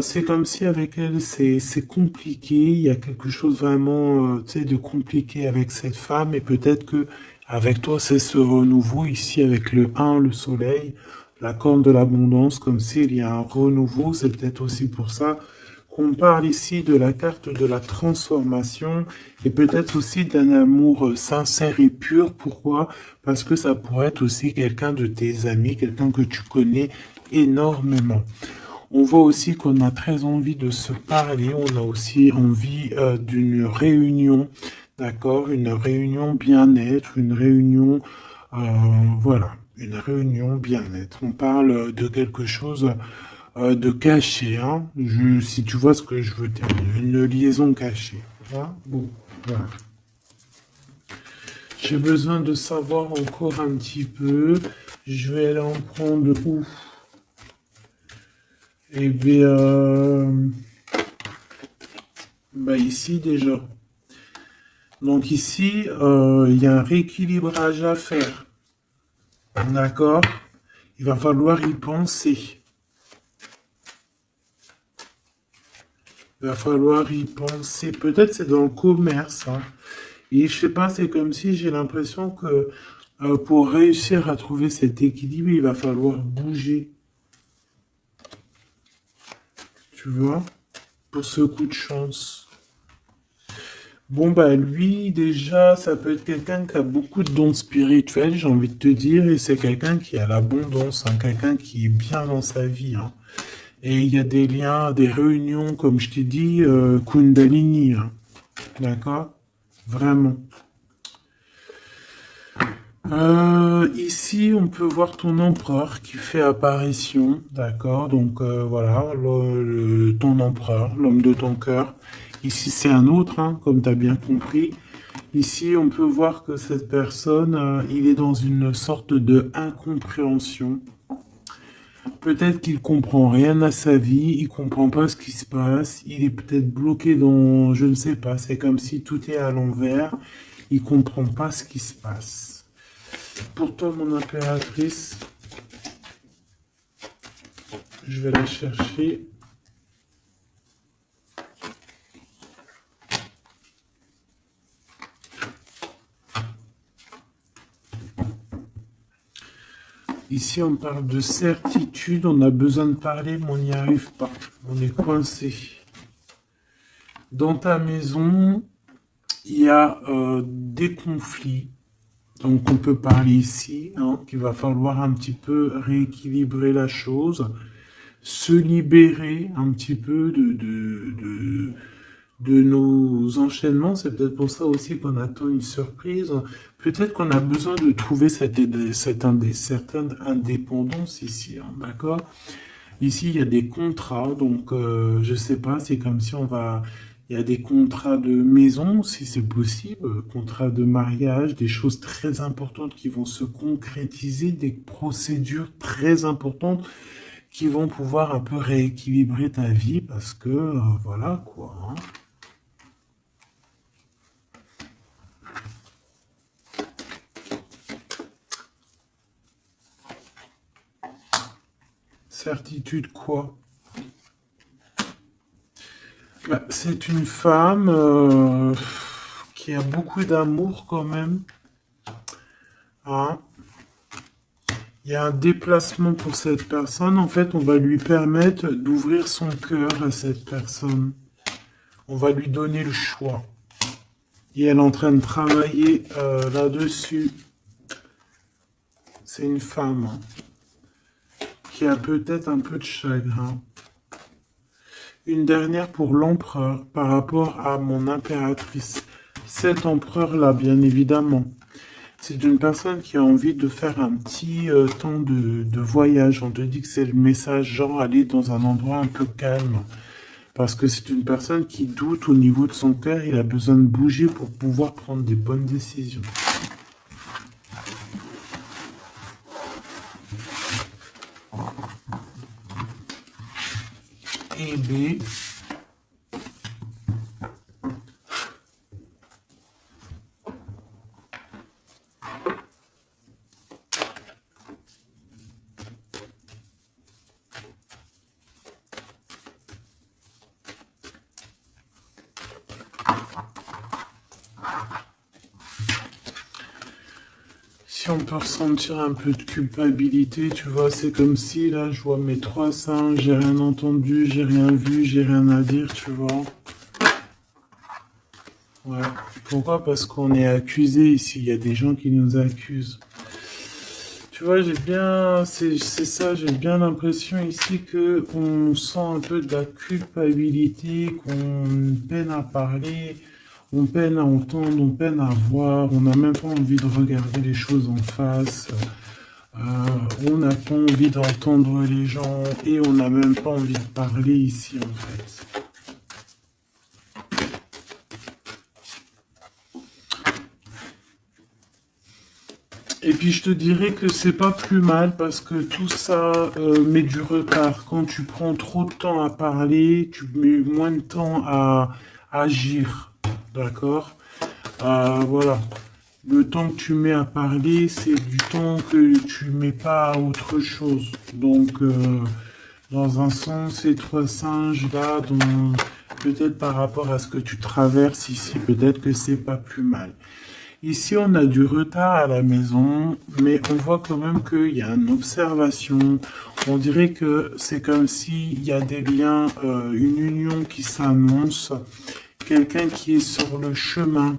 C'est comme si avec elle, c'est compliqué. Il y a quelque chose vraiment, tu sais, de compliqué avec cette femme. Et peut-être que avec toi, c'est ce renouveau ici avec le 1, le soleil, la corne de l'abondance, comme s'il y a un renouveau. C'est peut-être aussi pour ça qu'on parle ici de la carte de la transformation et peut-être aussi d'un amour sincère et pur. Pourquoi? Parce que ça pourrait être aussi quelqu'un de tes amis, quelqu'un que tu connais énormément. On voit aussi qu'on a très envie de se parler, on a aussi envie d'une réunion, d'accord? Une réunion bien-être, une réunion, euh, voilà, une réunion bien-être. On parle de quelque chose de caché, hein? Si tu vois ce que je veux dire, une liaison cachée. Hein. Bon, voilà. J'ai besoin de savoir encore un petit peu. Je vais aller en prendre où? Eh bien, bah ici déjà. Donc ici, il y a un rééquilibrage à faire. D'accord? Il va falloir y penser. Il va falloir y penser. Peut-être c'est dans le commerce, hein. Et je sais pas, c'est comme si j'ai l'impression que pour réussir à trouver cet équilibre, il va falloir bouger. Tu vois? Pour ce coup de chance. Bon, bah lui, déjà, ça peut être quelqu'un qui a beaucoup de dons spirituels, j'ai envie de te dire, et c'est quelqu'un qui a l'abondance, hein, quelqu'un qui est bien dans sa vie, hein. Et il y a des liens, des réunions, comme je t'ai dit, Kundalini, hein. D'accord? Vraiment. Ici, on peut voir ton empereur qui fait apparition, d'accord? Donc voilà, ton empereur, l'homme de ton cœur. Ici, c'est un autre, hein, comme tu as bien compris. Ici, on peut voir que cette personne, il est dans une sorte de incompréhension. Peut-être qu'il comprend rien à sa vie, il comprend pas ce qui se passe, il est peut-être bloqué dans, je ne sais pas, c'est comme si tout est à l'envers, il comprend pas ce qui se passe. Pour toi, mon impératrice, je vais la chercher. Ici, on parle de certitude, on a besoin de parler, mais on n'y arrive pas. On est coincé. Dans ta maison, il y a des conflits. Donc, on peut parler ici, hein, qu'il va falloir un petit peu rééquilibrer la chose, se libérer un petit peu de nos enchaînements. C'est peut-être pour ça aussi qu'on attend une surprise. Peut-être qu'on a besoin de trouver certaine indépendance ici, hein, d'accord? Ici, il y a des contrats, donc je sais pas, c'est comme si on va... Il y a des contrats de maison, si c'est possible, contrats de mariage, des choses très importantes qui vont se concrétiser, des procédures très importantes qui vont pouvoir un peu rééquilibrer ta vie parce que, voilà quoi, hein. Certitude quoi? Bah, c'est une femme qui a beaucoup d'amour quand même, hein. Il y a un déplacement pour cette personne. En fait, on va lui permettre d'ouvrir son cœur à cette personne. On va lui donner le choix. Et elle est en train de travailler là-dessus. C'est une femme, hein, qui a peut-être un peu de chagrin. Une dernière pour l'empereur par rapport à mon impératrice. Cet empereur-là, bien évidemment. C'est une personne qui a envie de faire un petit temps de voyage. On te dit que c'est le message genre aller dans un endroit un peu calme. Parce que c'est une personne qui doute au niveau de son cœur. Il a besoin de bouger pour pouvoir prendre des bonnes décisions. Et B. Si on peut ressentir un peu de culpabilité, tu vois, c'est comme si là je vois mes trois seins, j'ai rien entendu, j'ai rien vu, j'ai rien à dire, tu vois. Ouais. Pourquoi? Parce qu'on est accusé ici, il y a des gens qui nous accusent. Tu vois, c'est ça, j'ai bien l'impression ici que on sent un peu de la culpabilité, qu'on peine à parler, on peine à entendre, on peine à voir, on n'a même pas envie de regarder les choses en face, on n'a pas envie d'entendre les gens et on n'a même pas envie de parler ici en fait. Et puis je te dirais que c'est pas plus mal parce que tout ça met du retard. Quand tu prends trop de temps à parler, tu mets moins de temps à agir. D'accord? Voilà. Le temps que tu mets à parler, c'est du temps que tu mets pas à autre chose. Donc, dans un sens, ces trois singes là, peut-être par rapport à ce que tu traverses ici, peut-être que c'est pas plus mal. Ici, on a du retard à la maison, mais on voit quand même qu'il y a une observation. On dirait que c'est comme s'il y a des liens, une union qui s'annonce, quelqu'un qui est sur le chemin,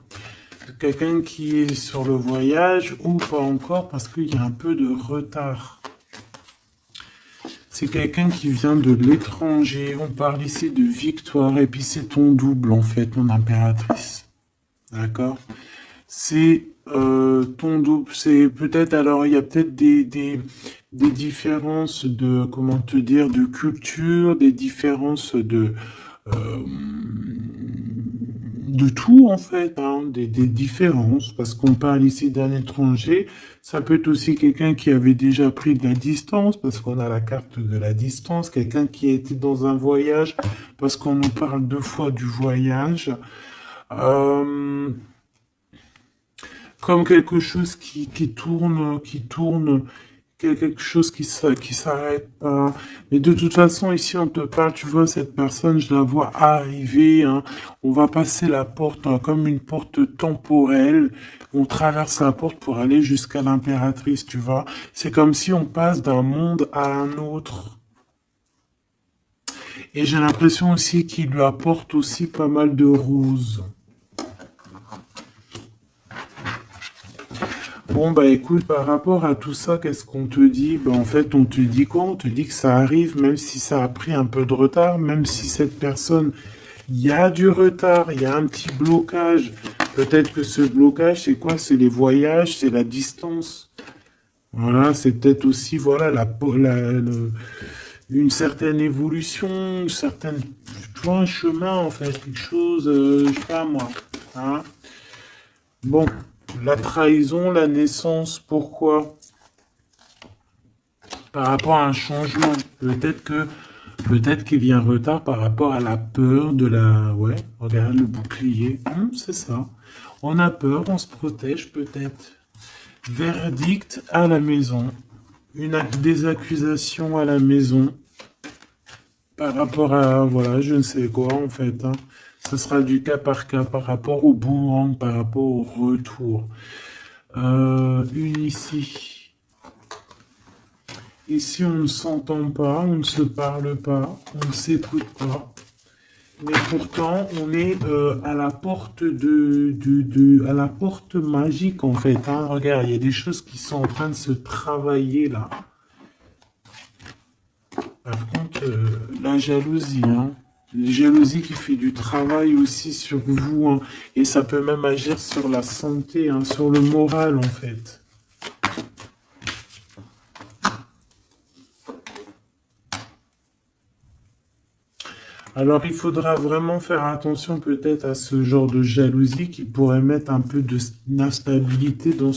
quelqu'un qui est sur le voyage ou pas encore parce qu'il y a un peu de retard. C'est quelqu'un qui vient de l'étranger. On parle ici de victoire et puis c'est ton double en fait, mon impératrice. D'accord? C'est ton double, c'est peut-être, alors il y a peut-être des différences de, comment te dire, de culture, des différences euh, de tout en fait, hein, des différences, parce qu'on parle ici d'un étranger, ça peut être aussi quelqu'un qui avait déjà pris de la distance, parce qu'on a la carte de la distance, quelqu'un qui a été dans un voyage, parce qu'on nous parle deux fois du voyage. Euh, comme quelque chose qui tourne, quelque chose qui s'arrête pas. Mais de toute façon, ici, on te parle, tu vois, cette personne, je la vois arriver, hein. On va passer la porte, hein, comme une porte temporelle. On traverse la porte pour aller jusqu'à l'impératrice, tu vois. C'est comme si on passe d'un monde à un autre. Et j'ai l'impression aussi qu'il lui apporte aussi pas mal de roses. Bon, bah écoute, par rapport à tout ça, qu'est-ce qu'on te dit? Bah en fait, on te dit quoi? On te dit que ça arrive, même si ça a pris un peu de retard, même si cette personne, il y a du retard, il y a un petit blocage. Peut-être que ce blocage, c'est quoi? C'est les voyages, c'est la distance. Voilà, c'est peut-être aussi, voilà, une certaine évolution, une certaine, tu vois, un chemin, en fait, quelque chose, je sais pas moi, hein. Bon, la trahison, la naissance, pourquoi? Par rapport à un changement. Peut-être qu'il y a un retard par rapport à la peur de la... Ouais, regarde le bouclier. C'est ça. On a peur, on se protège peut-être. Verdict à la maison. Des accusations à la maison. Par rapport à, voilà, je ne sais quoi en fait, hein. Ce sera du cas par cas par rapport au boomerang, par rapport au retour. Une ici. Ici, on ne s'entend pas, on ne se parle pas, on ne s'écoute pas. Mais pourtant, on est à la porte à la porte magique en fait, hein. Regarde, il y a des choses qui sont en train de se travailler là. Par contre, la jalousie, hein. La jalousie qui fait du travail aussi sur vous, hein. Et ça peut même agir sur la santé, hein, sur le moral en fait. Alors, il faudra vraiment faire attention peut-être à ce genre de jalousie qui pourrait mettre un peu d'instabilité dans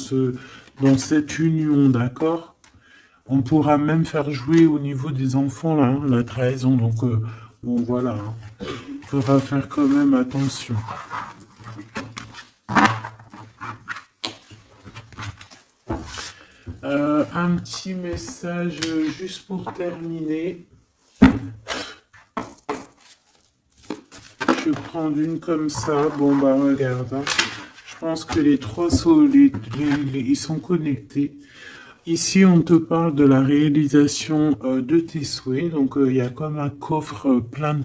cette union, d'accord? On pourra même faire jouer au niveau des enfants, là, hein, la trahison. Donc, bon, voilà, hein. Il faudra faire quand même attention. Un petit message juste pour terminer. Je prends une comme ça. Bon, bah, regarde, hein. Je pense que les trois sont, ils sont connectés. Ici, on te parle de la réalisation de tes souhaits. Donc, il y a comme un coffre plein de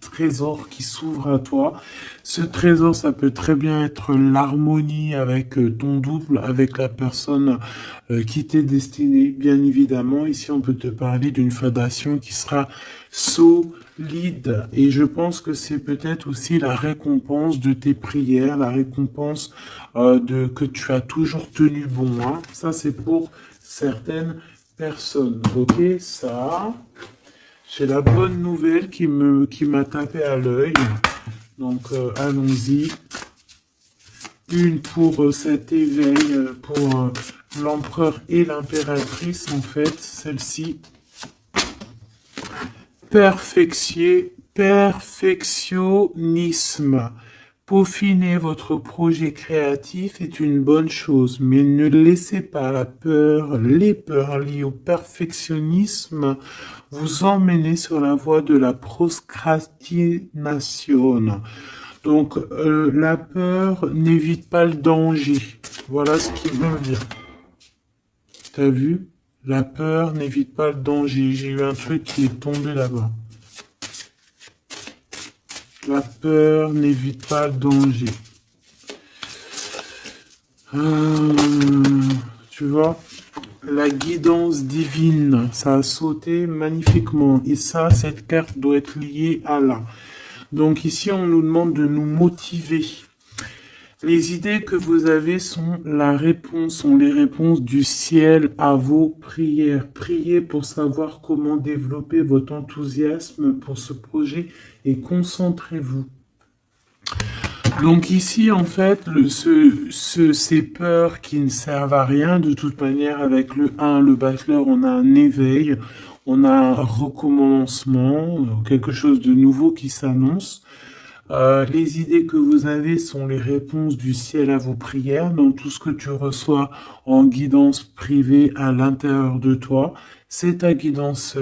trésors qui s'ouvrent à toi. Ce trésor, ça peut très bien être l'harmonie avec ton double, avec la personne qui t'est destinée, bien évidemment. Ici, on peut te parler d'une fondation qui sera solide. Et je pense que c'est peut-être aussi la récompense de tes prières, la récompense que tu as toujours tenu bon, hein. Ça, c'est pour certaines personnes. Ok, ça, c'est la bonne nouvelle qui m'a tapé à l'œil. Donc, allons-y. Une pour cet éveil, pour l'empereur et l'impératrice, en fait, celle-ci. Perfectionnisme. Peaufiner votre projet créatif est une bonne chose, mais ne laissez pas les peurs liées au perfectionnisme vous emmener sur la voie de la procrastination. Donc, la peur n'évite pas le danger. Voilà ce qu'il veut dire. T'as vu? La peur n'évite pas le danger. J'ai eu un truc qui est tombé là-bas. La peur n'évite pas le danger. Tu vois, la guidance divine, ça a sauté magnifiquement. Et ça, cette carte doit être liée à là. Donc ici, on nous demande de nous motiver. Les idées que vous avez sont les réponses du ciel à vos prières. Priez pour savoir comment développer votre enthousiasme pour ce projet et concentrez-vous. Donc ici, en fait, ces peurs qui ne servent à rien, de toute manière, avec le 1, le bachelor, on a un éveil, on a un recommencement, quelque chose de nouveau qui s'annonce. Les idées que vous avez sont les réponses du ciel à vos prières, donc tout ce que tu reçois en guidance privée à l'intérieur de toi, c'est ta guidance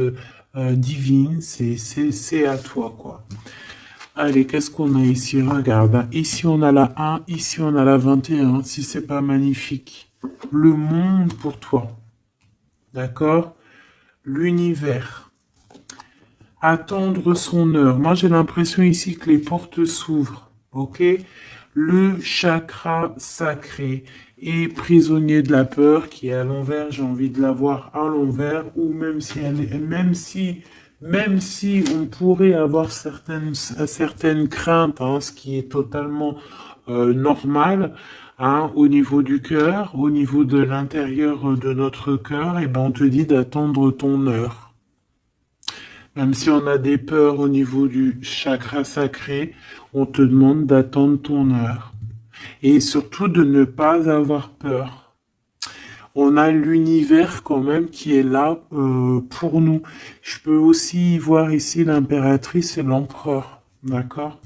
divine, c'est à toi, quoi. Allez, qu'est-ce qu'on a ici? Regarde, hein. Ici on a la 1, ici on a la 21, si c'est pas magnifique. Le monde pour toi, d'accord? L'univers. Attendre son heure. Moi, j'ai l'impression ici que les portes s'ouvrent. Ok? Le chakra sacré et prisonnier de la peur qui est à l'envers, j'ai envie de la voir à l'envers, ou même si elle est, même si on pourrait avoir certaines craintes, hein, ce qui est totalement normal, hein, au niveau du cœur, au niveau de l'intérieur de notre cœur, et ben on te dit d'attendre ton heure. Même si on a des peurs au niveau du chakra sacré, on te demande d'attendre ton heure. Et surtout de ne pas avoir peur. On a l'univers quand même qui est là pour nous. Je peux aussi voir ici l'impératrice et l'empereur. D'accord?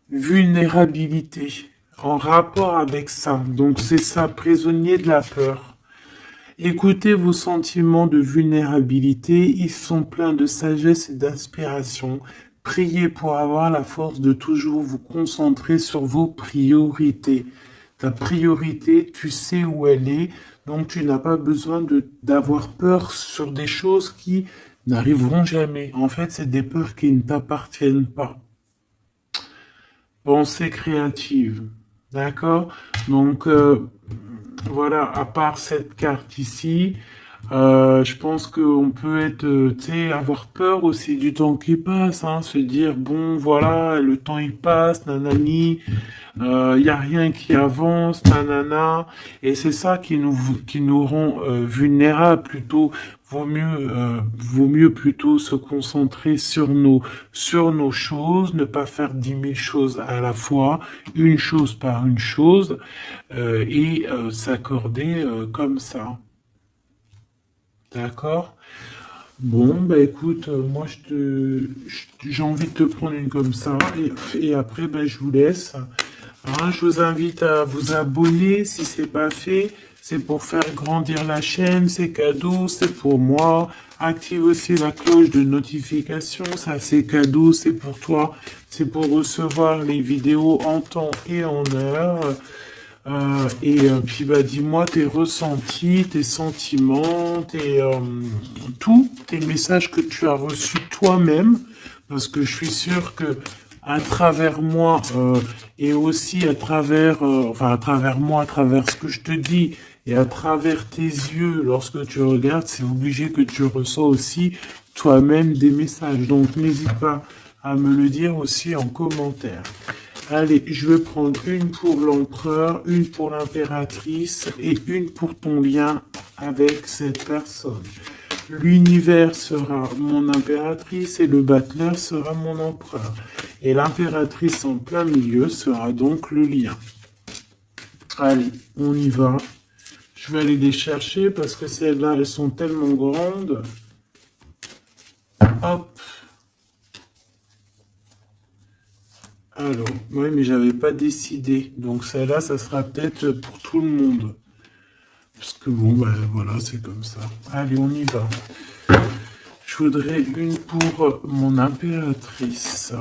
Vulnérabilité. En rapport avec ça. Donc c'est ça, prisonnier de la peur. Écoutez vos sentiments de vulnérabilité, ils sont pleins de sagesse et d'inspiration. Priez pour avoir la force de toujours vous concentrer sur vos priorités. Ta priorité, tu sais où elle est, donc tu n'as pas besoin d'avoir peur sur des choses qui n'arriveront jamais. En fait, c'est des peurs qui ne t'appartiennent pas. Pensée créative. D'accord? Donc, voilà, à part cette carte ici, je pense qu'on peut être, tu sais, avoir peur aussi du temps qui passe, hein, se dire, bon, voilà, le temps il passe, nanani, il y a rien qui avance, nanana, et c'est ça qui nous rend vulnérables plutôt. Vaut mieux plutôt se concentrer sur nos choses, ne pas faire 10 000 choses à la fois, une chose par une chose, et s'accorder comme ça. D'accord? Bon, bah écoute, moi j'ai envie de te prendre une comme ça, et après, bah, je vous laisse. Hein, je vous invite à vous abonner si c'est pas fait. C'est pour faire grandir la chaîne, c'est cadeau, c'est pour moi. Active aussi la cloche de notification, ça c'est cadeau, c'est pour toi. C'est pour recevoir les vidéos en temps et en heure. Puis bah dis-moi tes ressentis, tes sentiments, tous tes messages que tu as reçus toi-même, parce que je suis sûr que à travers moi et aussi à travers, enfin à travers moi, à travers ce que je te dis et à travers tes yeux, lorsque tu regardes, c'est obligé que tu ressens aussi toi-même des messages. Donc n'hésite pas à me le dire aussi en commentaire. Allez, je vais prendre une pour l'empereur, une pour l'impératrice et une pour ton lien avec cette personne. L'univers sera mon impératrice et le battleur sera mon empereur. Et l'impératrice en plein milieu sera donc le lien. Allez, on y va. Je vais aller les chercher parce que celles-là, elles sont tellement grandes. Hop. Alors, oui, mais j'avais pas décidé. Donc celle-là, ça sera peut-être pour tout le monde. Parce que bon, bah voilà, c'est comme ça. Allez, on y va. Je voudrais une pour mon impératrice.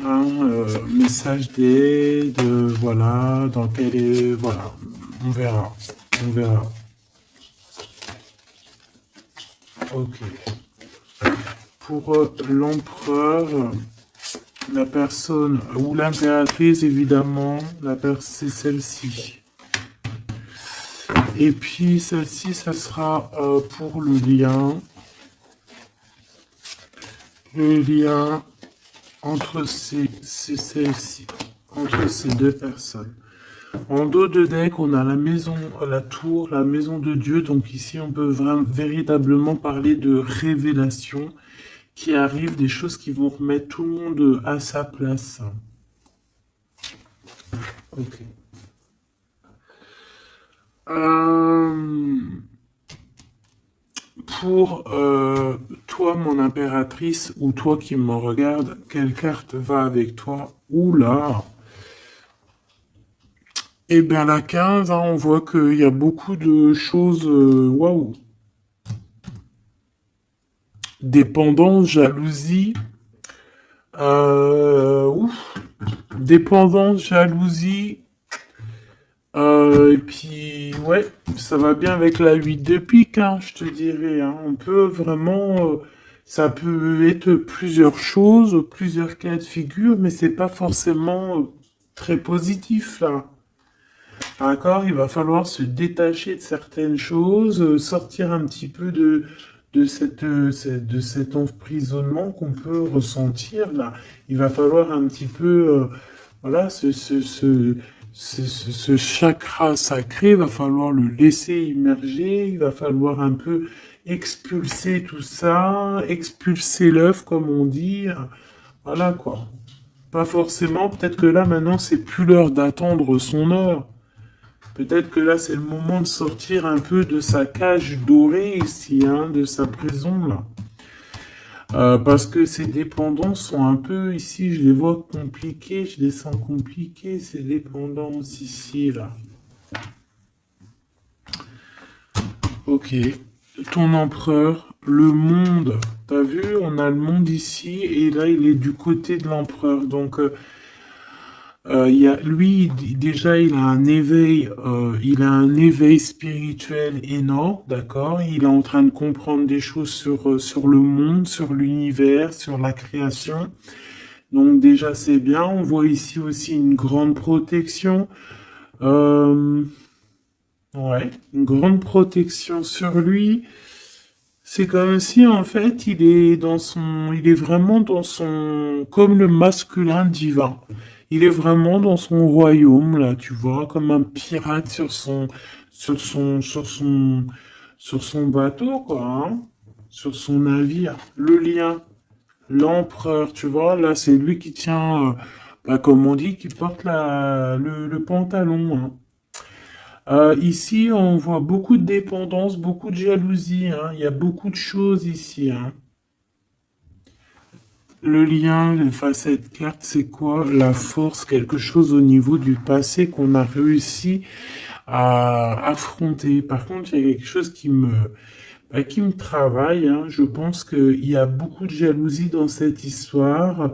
Hein, message d'aide, voilà, dans quel est... Voilà, on verra. On verra. Ok. Pour l'empereur, la personne, ou l'impératrice, évidemment, c'est celle-ci. Et puis celle-ci, ça sera pour le lien. Le lien entre celle-ci, entre ces deux personnes. En dos de deck, on a la maison, la tour, la maison de Dieu. Donc ici, on peut véritablement parler de révélation qui arrive, des choses qui vont remettre tout le monde à sa place. Ok. pour toi, mon impératrice, ou toi qui me regarde, quelle carte va avec toi? Oula! Eh bien, la 15, hein, on voit qu'il y a beaucoup de choses. Waouh! Dépendance, jalousie. Ouf! Dépendance, jalousie. Et puis, ouais, ça va bien avec la 8 de pique, hein, je te dirais. Hein. On peut vraiment. Ça peut être plusieurs choses, plusieurs cas de figure, mais c'est pas forcément très positif, là. D'accord? Il va falloir se détacher de certaines choses, sortir un petit peu de cet emprisonnement qu'on peut ressentir, là. Il va falloir un petit peu, voilà, ce chakra sacré, il va falloir le laisser immerger, il va falloir un peu expulser tout ça, expulser l'œuf, comme on dit. Voilà, quoi. Pas forcément, peut-être que là, maintenant, c'est plus l'heure d'attendre son heure. Peut-être que là, c'est le moment de sortir un peu de sa cage dorée ici, hein, de sa prison, là. Parce que ces dépendances sont un peu, ici, je les vois compliquées, je les sens compliquées, ces dépendances ici, là. Ok. Ton empereur, le monde. T'as vu, on a le monde ici, et là, il est du côté de l'empereur. Donc, lui, déjà, il a un éveil spirituel énorme, d'accord? Il est en train de comprendre des choses sur le monde, sur l'univers, sur la création. Donc déjà, c'est bien. On voit ici aussi une grande protection. Euh, ouais, une grande protection sur lui. C'est comme si, en fait, il est vraiment dans son, comme le masculin divin. Il est vraiment dans son royaume, là, tu vois, comme un pirate sur son, sur son, sur son bateau, quoi, hein, sur son navire. Le lien, l'empereur, tu vois, là, c'est lui qui tient, bah, comme on dit, qui porte le pantalon, hein. Ici, on voit beaucoup de dépendance, beaucoup de jalousie, hein. Il y a beaucoup de choses ici, hein. Le lien face à cette carte, c'est quoi? La force, quelque chose au niveau du passé qu'on a réussi à affronter. Par contre, il y a quelque chose qui me travaille, hein. Je pense qu'il y a beaucoup de jalousie dans cette histoire.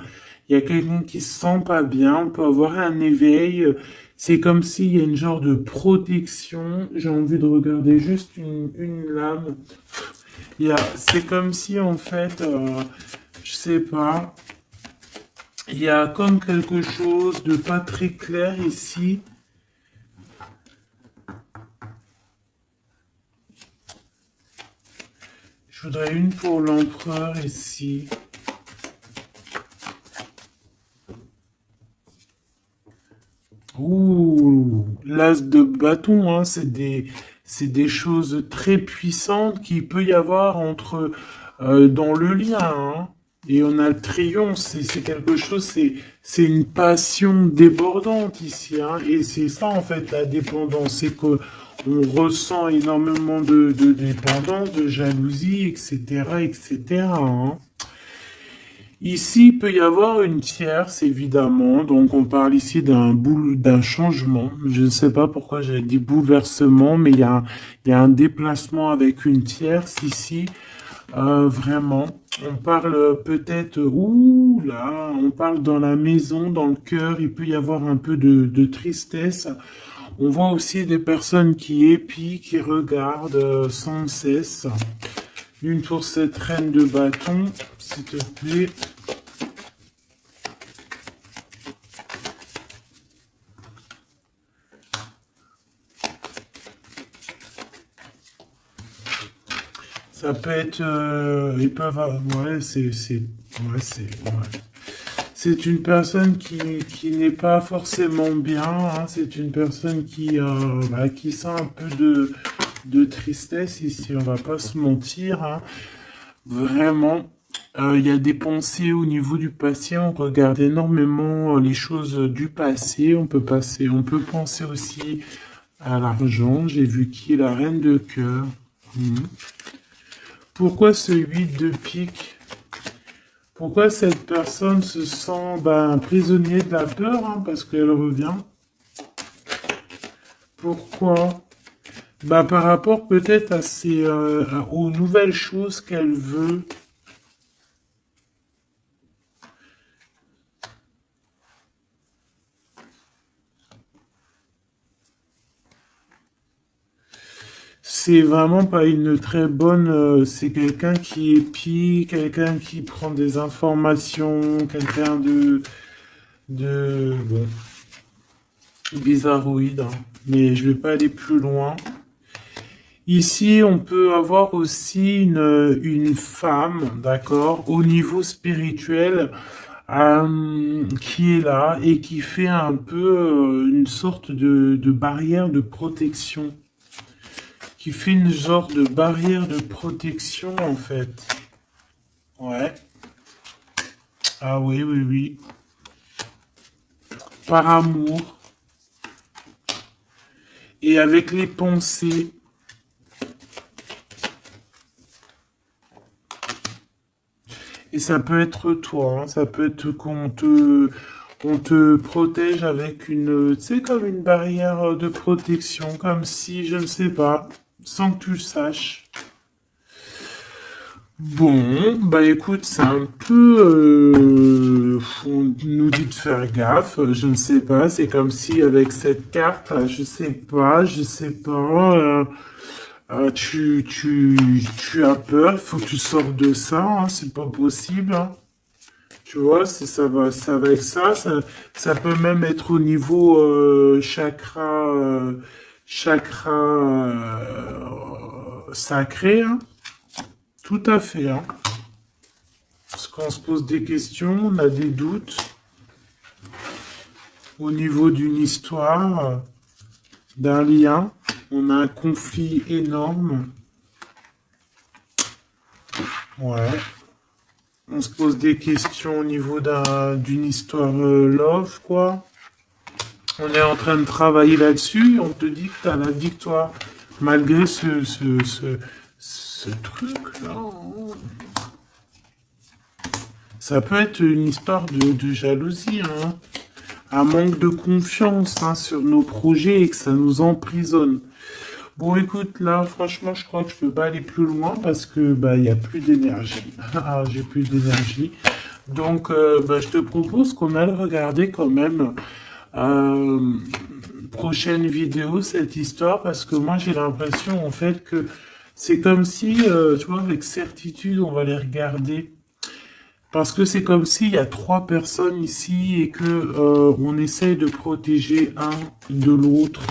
Il y a quelqu'un qui se sent pas bien. On peut avoir un éveil. C'est comme s'il y a une genre de protection. J'ai envie de regarder juste une lame. C'est comme si, en fait, je sais pas, il y a comme quelque chose de pas très clair ici. Je voudrais une pour l'empereur ici. Ouh, l'as de bâton, hein, c'est des choses très puissantes qu'il peut y avoir dans le lien, hein. Et on a le triomphe, c'est quelque chose, c'est une passion débordante ici, hein. Et c'est ça, en fait, la dépendance, c'est que on ressent énormément de dépendance, de jalousie, etc., etc., hein. Ici, il peut y avoir une tierce, évidemment. Donc, on parle ici d'un changement. Je ne sais pas pourquoi j'ai dit bouleversement, mais il y a un déplacement avec une tierce ici. Vraiment. On parle peut-être, ouh là, on parle dans la maison, dans le cœur. Il peut y avoir un peu de tristesse. On voit aussi des personnes qui épient, qui regardent sans cesse. Une pour cette reine de bâton, s'il te plaît. Ça peut être, ils peuvent, ouais, ouais. C'est une personne qui n'est pas forcément bien, hein. C'est une personne qui sent un peu de tristesse ici. On va pas se mentir, hein. Vraiment. Il y a des pensées au niveau du passé. On regarde énormément les choses du passé. On peut penser aussi à l'argent. J'ai vu qui est la reine de cœur. Mhm. Pourquoi ce 8 de pique? Pourquoi cette personne se sent prisonnier de la peur, hein, parce qu'elle revient? Pourquoi? Par rapport peut-être à aux nouvelles choses qu'elle veut. C'est vraiment pas une très bonne. C'est quelqu'un qui épie, quelqu'un qui prend des informations, quelqu'un bon, bizarroïde, hein. Mais je vais pas aller plus loin. Ici, on peut avoir aussi une femme, d'accord, au niveau spirituel, qui est là et qui fait un peu une sorte de barrière de protection. Qui fait une genre de barrière de protection, en fait. Ouais. Ah oui, oui, oui. Par amour. Et avec les pensées. Et ça peut être toi, hein, ça peut être on te protège avec tu sais, comme une barrière de protection, comme si, je ne sais pas, sans que tu le saches. Bon, écoute, c'est un peu, on nous dit de faire gaffe, je ne sais pas, c'est comme si avec cette carte, je sais pas, tu as peur, il faut que tu sortes de ça, hein, c'est pas possible, hein. Tu vois, ça va avec ça peut même être au niveau chakra sacré, hein. Tout à fait, hein. Parce qu'on se pose des questions, on a des doutes au niveau d'une histoire, d'un lien. On a un conflit énorme. Ouais. On se pose des questions au niveau d'une histoire love, quoi. On est en train de travailler là-dessus. On te dit que tu as la victoire. Malgré ce truc-là. Ça peut être une histoire de jalousie, hein. Un manque de confiance, hein, sur nos projets et que ça nous emprisonne. Bon, écoute, là, franchement, je crois que je peux pas aller plus loin parce que il y a plus d'énergie. Ah, j'ai plus d'énergie. Donc, je te propose qu'on aille regarder quand même euh, prochaine vidéo cette histoire parce que moi j'ai l'impression en fait que c'est comme si, tu vois, avec certitude, on va les regarder. Parce que c'est comme s'il y a trois personnes ici et que on essaye de protéger un de l'autre.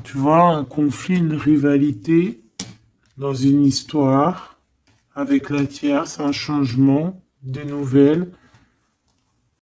Tu vois, un conflit, une rivalité dans une histoire avec la tierce, un changement, des nouvelles.